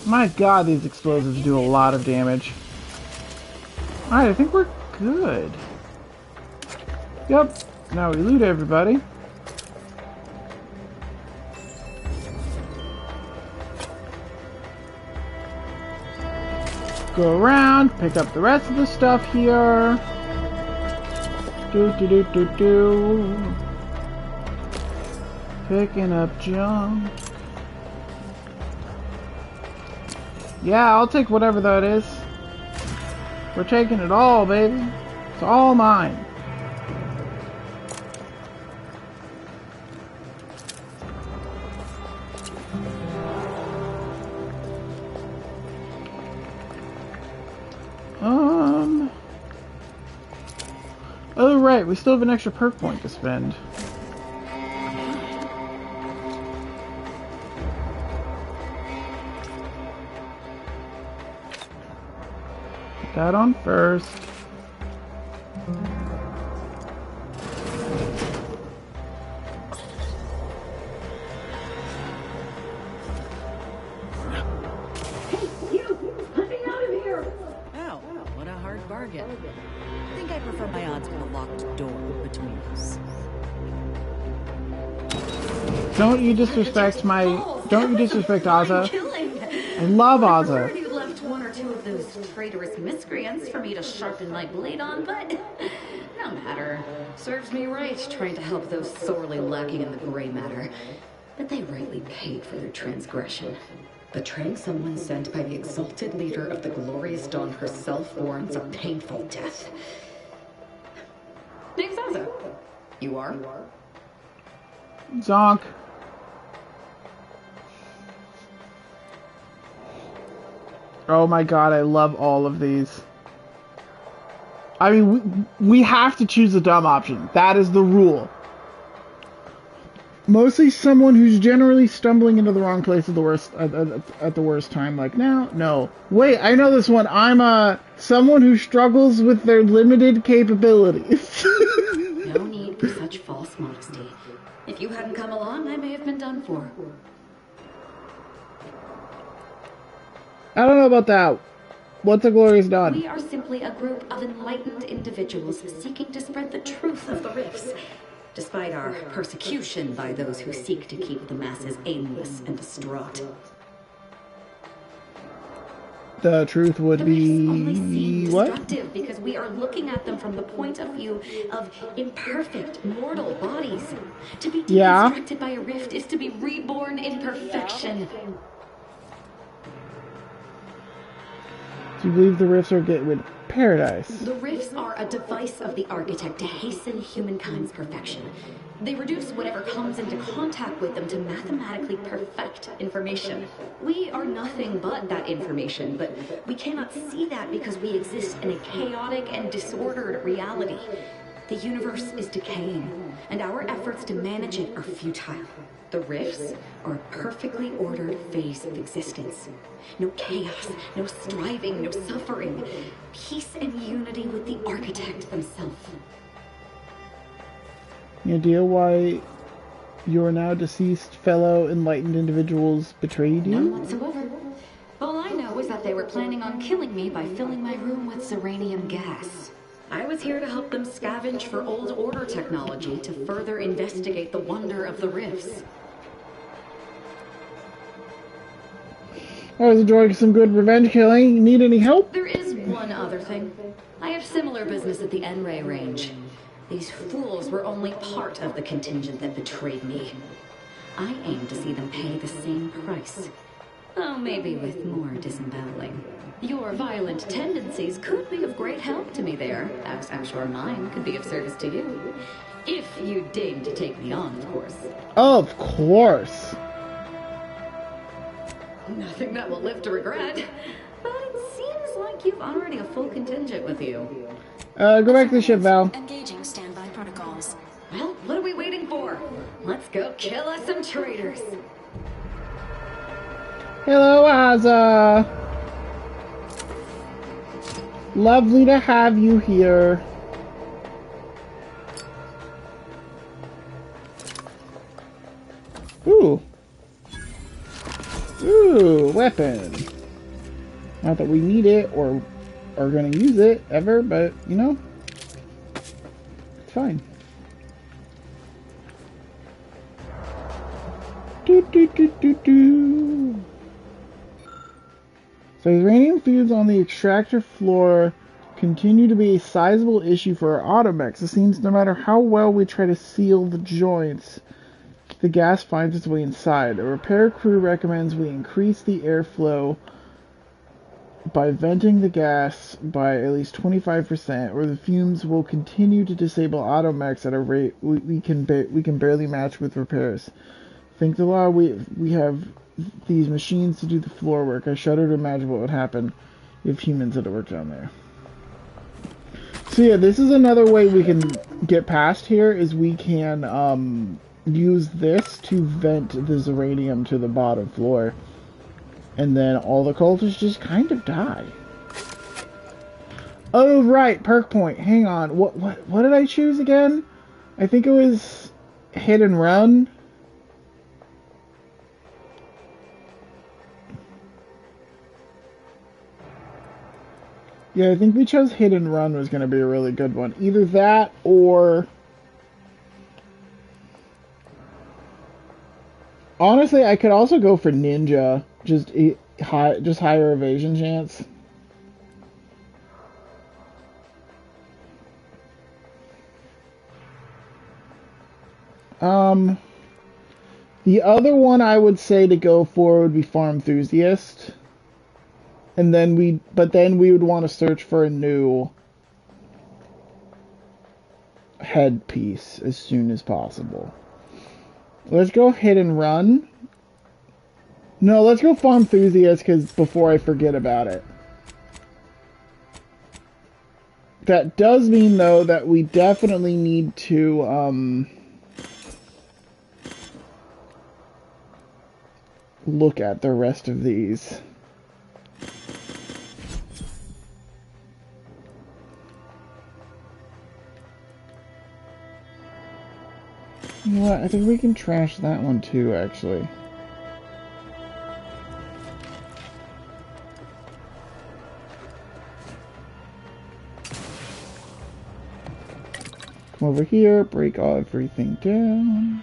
My god, these explosives do a lot of damage. Alright, I think we're good. Yep. Now we loot everybody. Go around, pick up the rest of the stuff here. Do. Picking up junk. Yeah, I'll take whatever that is. We're taking it all, baby. It's all mine. Oh, right, we still have an extra perk point to spend. Put that on first. I think I prefer my odds with a locked door between us. Don't you disrespect Ozza. I love Ozza. I already left one or two of those traitorous miscreants for me to sharpen my blade on, but no matter. Serves me right trying to help those sorely lacking in the gray matter. But they rightly paid for their transgression. Betraying someone sent by the exalted leader of the glorious dawn herself warrants a painful death. Name's Ozza. You are? Zonk. Oh my god, I love all of these. I mean, we have to choose the dumb option. That is the rule. Mostly someone who's generally stumbling into the wrong place at the worst at the worst time. Like now, no. Wait, I know this one. I'm someone who struggles with their limited capabilities. No need for such false modesty. If you hadn't come along, I may have been done for. I don't know about that. What's a glorious dawn? We are simply a group of enlightened individuals seeking to spread the truth of the rifts. Despite our persecution by those who seek to keep the masses aimless and distraught. The truth would be what? Destructive because we are looking at them from the point of view of imperfect mortal bodies. To be deconstructed by a rift is to be reborn in perfection. Do you believe the rifts are gateway to paradise? The rifts are a device of the architect to hasten humankind's perfection. They reduce whatever comes into contact with them to mathematically perfect information. We are nothing but that information, but we cannot see that because we exist in a chaotic and disordered reality. The universe is decaying, and our efforts to manage it are futile. The rifts are a perfectly ordered phase of existence. No chaos, no striving, no suffering. Peace and unity with the architect himself. Any idea why your now deceased fellow enlightened individuals betrayed you? None whatsoever. All I know is that they were planning on killing me by filling my room with Zeranium gas. I was here to help them scavenge for old order technology to further investigate the wonder of the rifts. I was enjoying some good revenge killing. Need any help? There is one other thing. I have similar business at the N-Ray range. These fools were only part of the contingent that betrayed me. I aim to see them pay the same price. Oh, maybe with more disemboweling. Your violent tendencies could be of great help to me there, as I'm sure mine could be of service to you. If you deign to take me on, of course. Of course. Nothing that will live to regret. But it seems like you've already a full contingent with you. Go back to the ship, Val. Engaging standby protocols. Well, what are we waiting for? Let's go kill us some traitors. Hello, Aza. Lovely to have you here. Ooh. Ooh, weapon. Not that we need it or are gonna use it ever, but you know, it's fine. Do do do do do. So uranium fuels on the extractor floor continue to be a sizable issue for our automechs. It seems no matter how well we try to seal the joints, the gas finds its way inside. A repair crew recommends we increase the airflow by venting the gas by at least 25%, or the fumes will continue to disable automechs at a rate we can barely match with repairs. Think the law, we have these machines to do the floor work. I shudder to imagine what would happen if humans had to work down there. So yeah, this is another way we can get past here, is we can use this to vent the Zeranium to the bottom floor. And then all the cultists just kind of die. Oh right, perk point. Hang on. What did I choose again? I think it was hit and run. Yeah, I think we chose hit and run was going to be a really good one. Either that or... Honestly, I could also go for ninja. Just higher evasion chance. The other one I would say to go for would be Farm Enthusiast. And then we would want to search for a new headpiece as soon as possible. Let's go hit and run. No, let's go Farm Enthusiast before I forget about it. That does mean though that we definitely need to look at the rest of these. You know what? I think we can trash that one too, actually. Come over here, break everything down.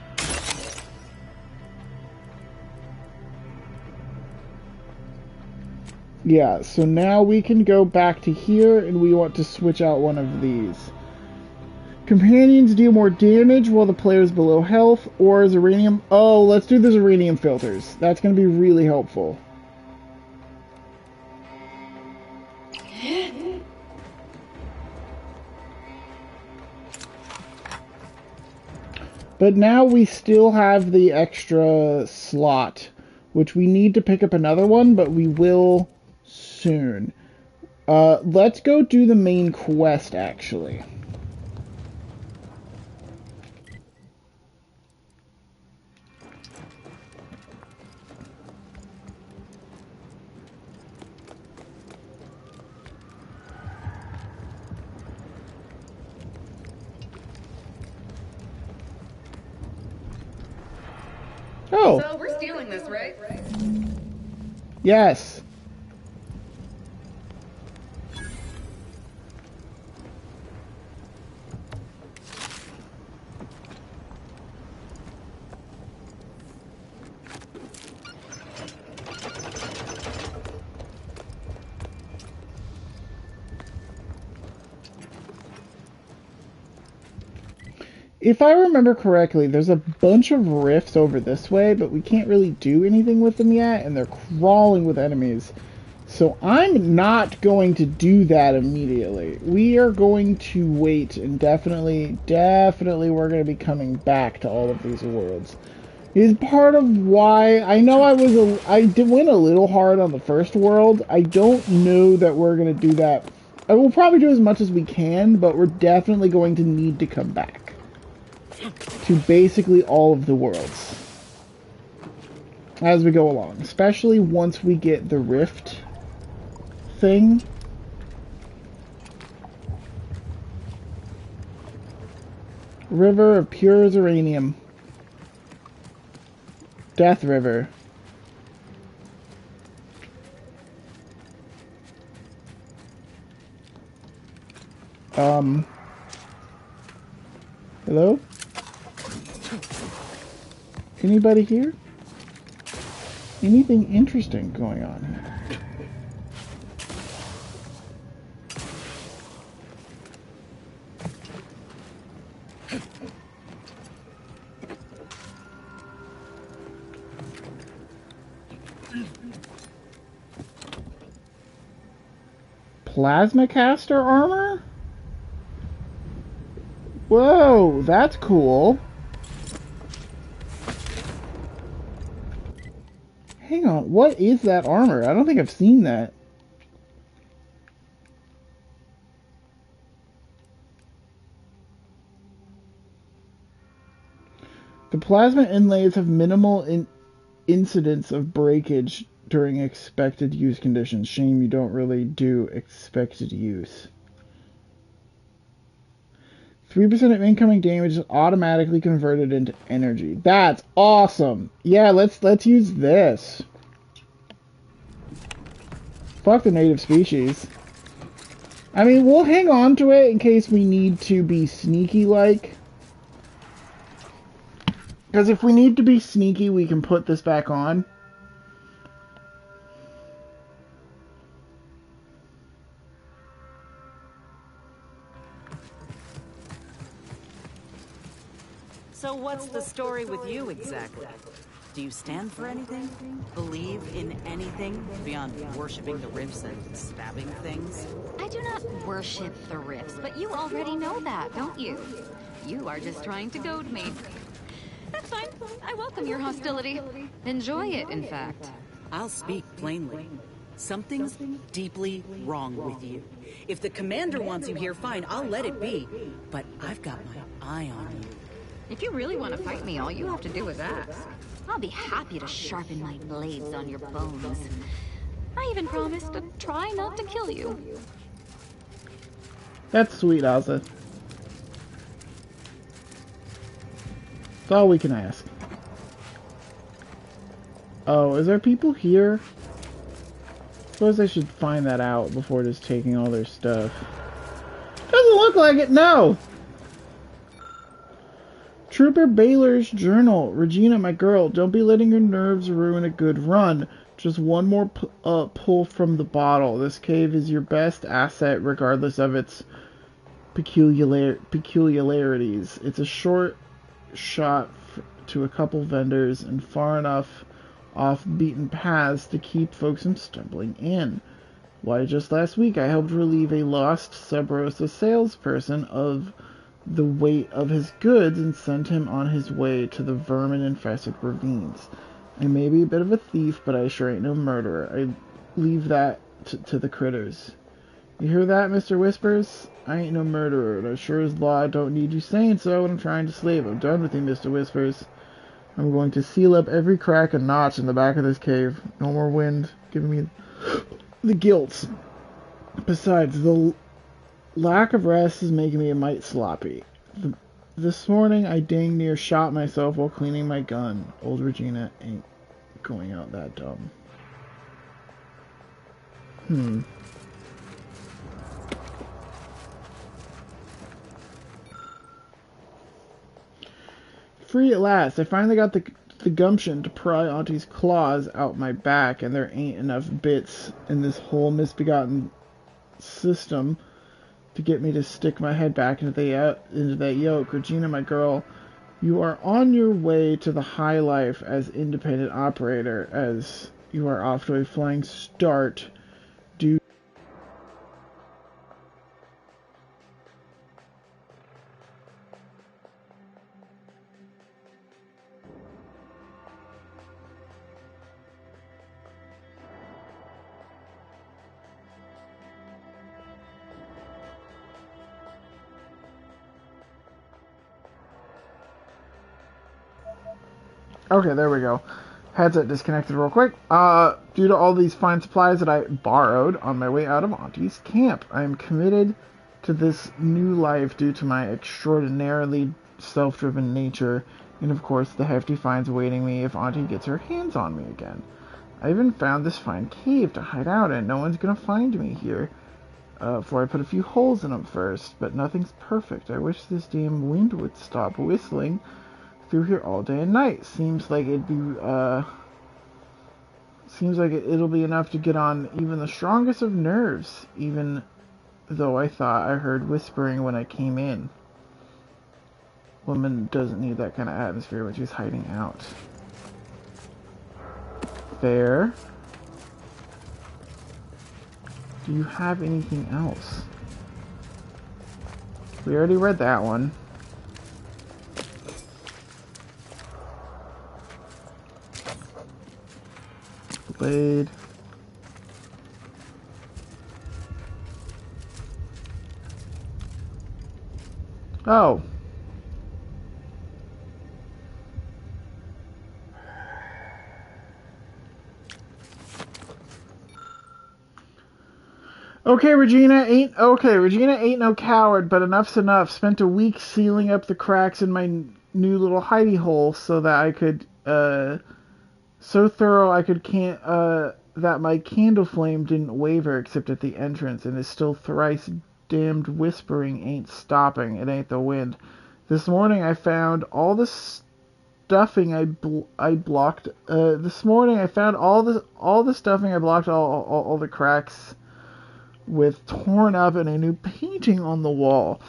Yeah, so now we can go back to here and we want to switch out one of these. Companions deal more damage while the player is below health, or Zeranium... Oh, let's do the Zeranium filters. That's going to be really helpful. But now we still have the extra slot, which we need to pick up another one, but we will soon. Let's go do the main quest, actually. Oh. So we're stealing this, right? Yes. if I remember correctly, there's a bunch of rifts over this way, but we can't really do anything with them yet, and they're crawling with enemies. So I'm not going to do that immediately. We are going to wait, and definitely we're going to be coming back to all of these worlds. It is part of why I know I did win a little hard on the first world. I don't know that we're going to do that. I will probably do as much as we can, but we're definitely going to need to come back to basically all of the worlds as we go along, especially once we get the rift thing. River of pure uranium. Death River. Hello? Anybody here? Anything interesting going on? Plasma caster armor? Whoa, that's cool. Hang on, what is that armor? I don't think I've seen that. The plasma inlays have minimal incidence of breakage during expected use conditions. Shame you don't really do expected use. 3% of incoming damage is automatically converted into energy. That's awesome. Yeah, let's use this. Fuck the native species. I mean, we'll hang on to it in case we need to be sneaky-like. Because if we need to be sneaky, we can put this back on. So what's the story with you exactly? Do you stand for anything? Believe in anything beyond worshipping the rifts and stabbing things? I do not worship the rifts, but you already know that, don't you? You are just trying to goad me. That's fine. I welcome your hostility. Enjoy it, in fact. I'll speak plainly. Something's deeply wrong with you. If the commander wants you here, fine, I'll let it be. But I've got my eye on you. If you really want to fight me, all you have to do is ask. I'll be happy to sharpen my blades on your bones. I even promise to try not to kill you. That's sweet, Asa. That's all we can ask. Oh, is there people here? Suppose I should find that out before just taking all their stuff. Doesn't look like it, no! Trooper Baylor's journal. Regina, my girl, don't be letting your nerves ruin a good run. Just one more pull from the bottle. This cave is your best asset regardless of its peculiarities. It's a short shot to a couple vendors and far enough off beaten paths to keep folks from stumbling in. Why, just last week I helped relieve a lost Sub Rosa salesperson of the weight of his goods and sent him on his way to the vermin-infested ravines. I may be a bit of a thief, but I sure ain't no murderer. I leave that to the critters. You hear that, Mr. Whispers? I ain't no murderer, and as sure as law I don't need you saying so when I'm trying to slave. I'm done with you, Mr. Whispers. I'm going to seal up every crack and notch in the back of this cave. No more wind giving me the guilt. Besides, the lack of rest is making me a mite sloppy. This morning I dang near shot myself while cleaning my gun. Old Regina ain't going out that dumb. Free at last. I finally got the gumption to pry Auntie's claws out my back, and there ain't enough bits in this whole misbegotten system to get me to stick my head back into that yoke. Regina, my girl, you are on your way to the high life as independent operator, as you are off to a flying start. Do Okay, there we go. Headset disconnected real quick. Due to all these fine supplies that I borrowed on my way out of Auntie's camp, I am committed to this new life due to my extraordinarily self-driven nature, and of course the hefty fines awaiting me if Auntie gets her hands on me again. I even found this fine cave to hide out in. No one's gonna find me here. Before I put a few holes in them first, but nothing's perfect. I wish this damn wind would stop whistling through here all day and night. Seems like it'll be enough to get on even the strongest of nerves, even though I thought I heard whispering when I came in. Woman doesn't need that kind of atmosphere when she's hiding out. Fair. Do you have anything else? We already read that one. Blade. Oh. Regina ain't no coward, but enough's enough. Spent a week sealing up the cracks in my new little hidey hole so that I could, so thorough I could that my candle flame didn't waver except at the entrance, and is still thrice damned whispering ain't stopping. It ain't the wind. This morning I found all the stuffing I blocked. This morning I found all the stuffing I blocked all the cracks with torn up and a new painting on the wall,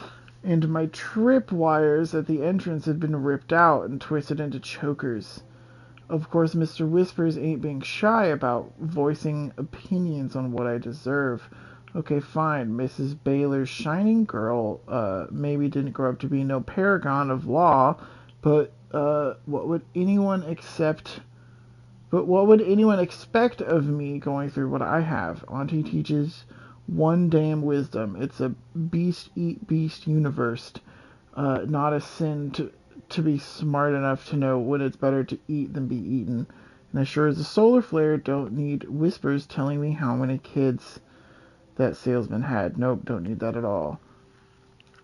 and my trip wires at the entrance had been ripped out and twisted into chokers. Of course, Mr. Whispers ain't being shy about voicing opinions on what I deserve. Okay, fine. Mrs. Baylor's shining girl, maybe didn't grow up to be no paragon of law, but what would anyone expect of me going through what I have? Auntie teaches one damn wisdom. It's a beast eat beast universe. Not a sin to be smart enough to know when it's better to eat than be eaten. And as sure as a solar flare, don't need whispers telling me how many kids that salesman had. Nope, don't need that at all.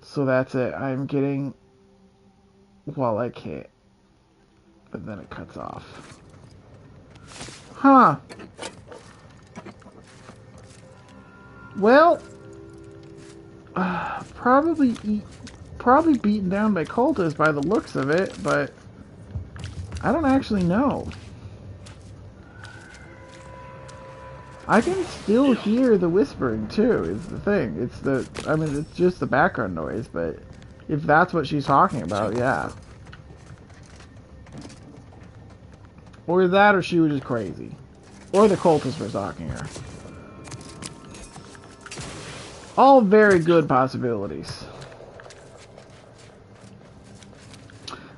So that's it. I'm getting... Well, I can't. But then it cuts off. Huh. Well... probably beaten down by cultists by the looks of it, but I don't actually know. I can still hear the whispering too, is the thing. It's just the background noise, but if that's what she's talking about, yeah. Or that, or she was just crazy. Or the cultists were stalking her. All very good possibilities.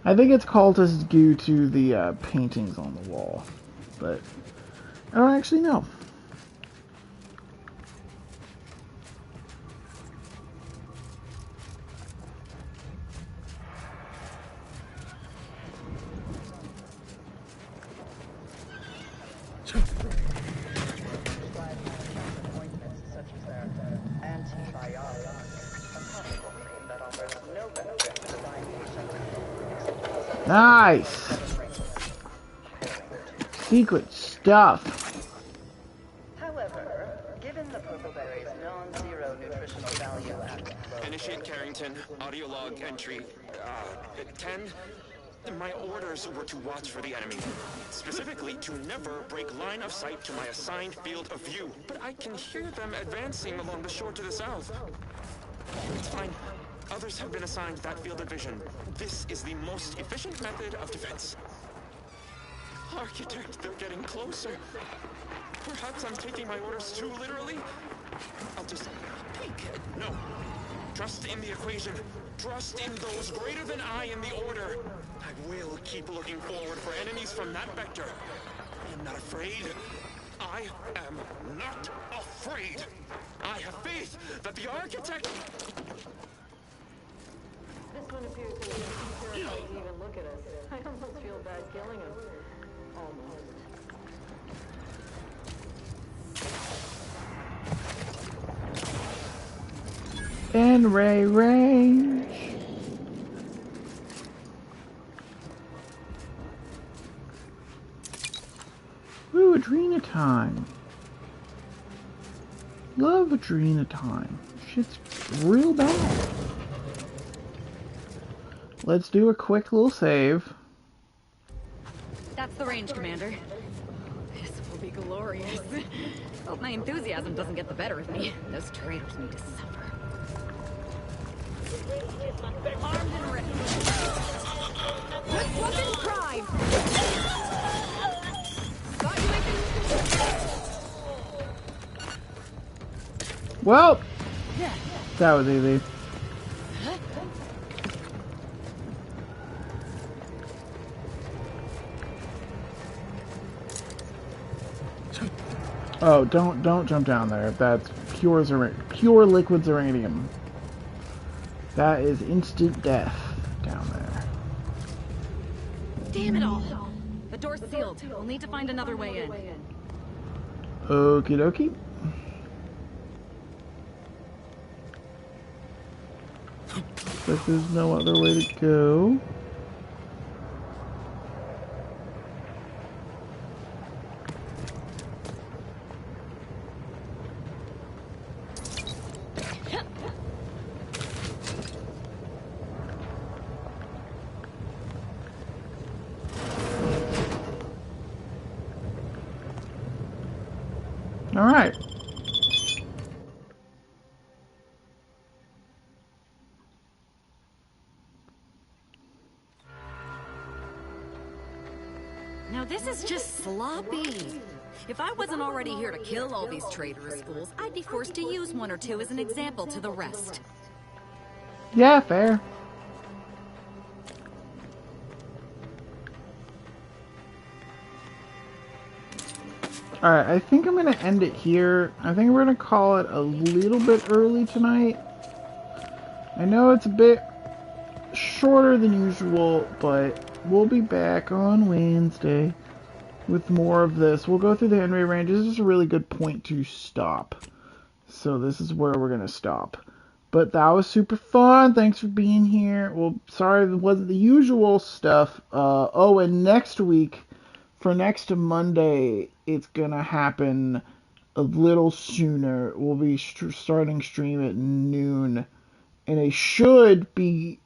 I think it's cultists due to the paintings on the wall, but I don't actually know. Nice! Secret stuff. However, given the purple berry's non-zero nutritional value Initiate Carrington, audio log entry 10. My orders were to watch for the enemy. Specifically, to never break line of sight to my assigned field of view. But I can hear them advancing along the shore to the south. It's fine. Others have been assigned that field of vision. This is the most efficient method of defense. Architect, they're getting closer. Perhaps I'm taking my orders too literally? I'll just peek. No. Trust in the equation. Trust in those greater than I in the order. I will keep looking forward for enemies from that vector. I am not afraid. I am not afraid. I have faith that the architect... This one appears to be terrified to even look at us. I almost feel bad killing him. Almost. And Ray range. Ooh, Adrena time. Love Adrena time. Shit's real bad. Let's do a quick little save. That's the range, Commander. This will be glorious. Hope my enthusiasm doesn't get the better of me. Those traitors need to suffer. Armed and ready. Good weapons prime! Got you, Well, that was easy. Oh, don't jump down there. That's pure liquid Zeranium. That is instant death down there. Damn it all! The door's sealed. We'll need to find another way in. Okie dokie. But there's no other way to go. All right. Now this is just sloppy. If I wasn't already here to kill all these traitorous fools, I'd be forced to use one or two as an example to the rest. Yeah, fair. Alright, I think I'm going to end it here. I think we're going to call it a little bit early tonight. I know it's a bit shorter than usual, but we'll be back on Wednesday with more of this. We'll go through the Henry range. This is a really good point to stop. So this is where we're going to stop. But that was super fun. Thanks for being here. Well, sorry it wasn't the usual stuff. Oh, and next week, for next Monday, it's going to happen a little sooner. We'll be starting stream at noon. And it should be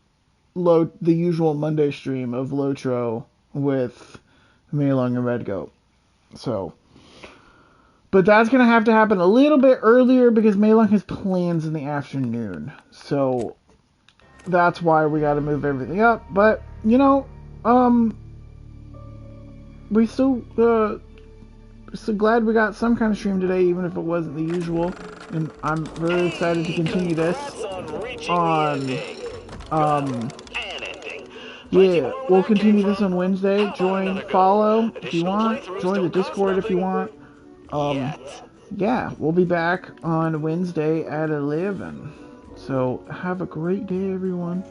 the usual Monday stream of Lotro with Maylung and Red Goat. So, but that's going to have to happen a little bit earlier because Maylung has plans in the afternoon. So, that's why we got to move everything up. But, you know, we still, so glad we got some kind of stream today, even if it wasn't the usual. And I'm really excited to continue this on, yeah, we'll continue this on Wednesday. Join, follow if you want. Join the Discord if you want. Yeah, we'll be back on Wednesday at 11. So, have a great day, everyone.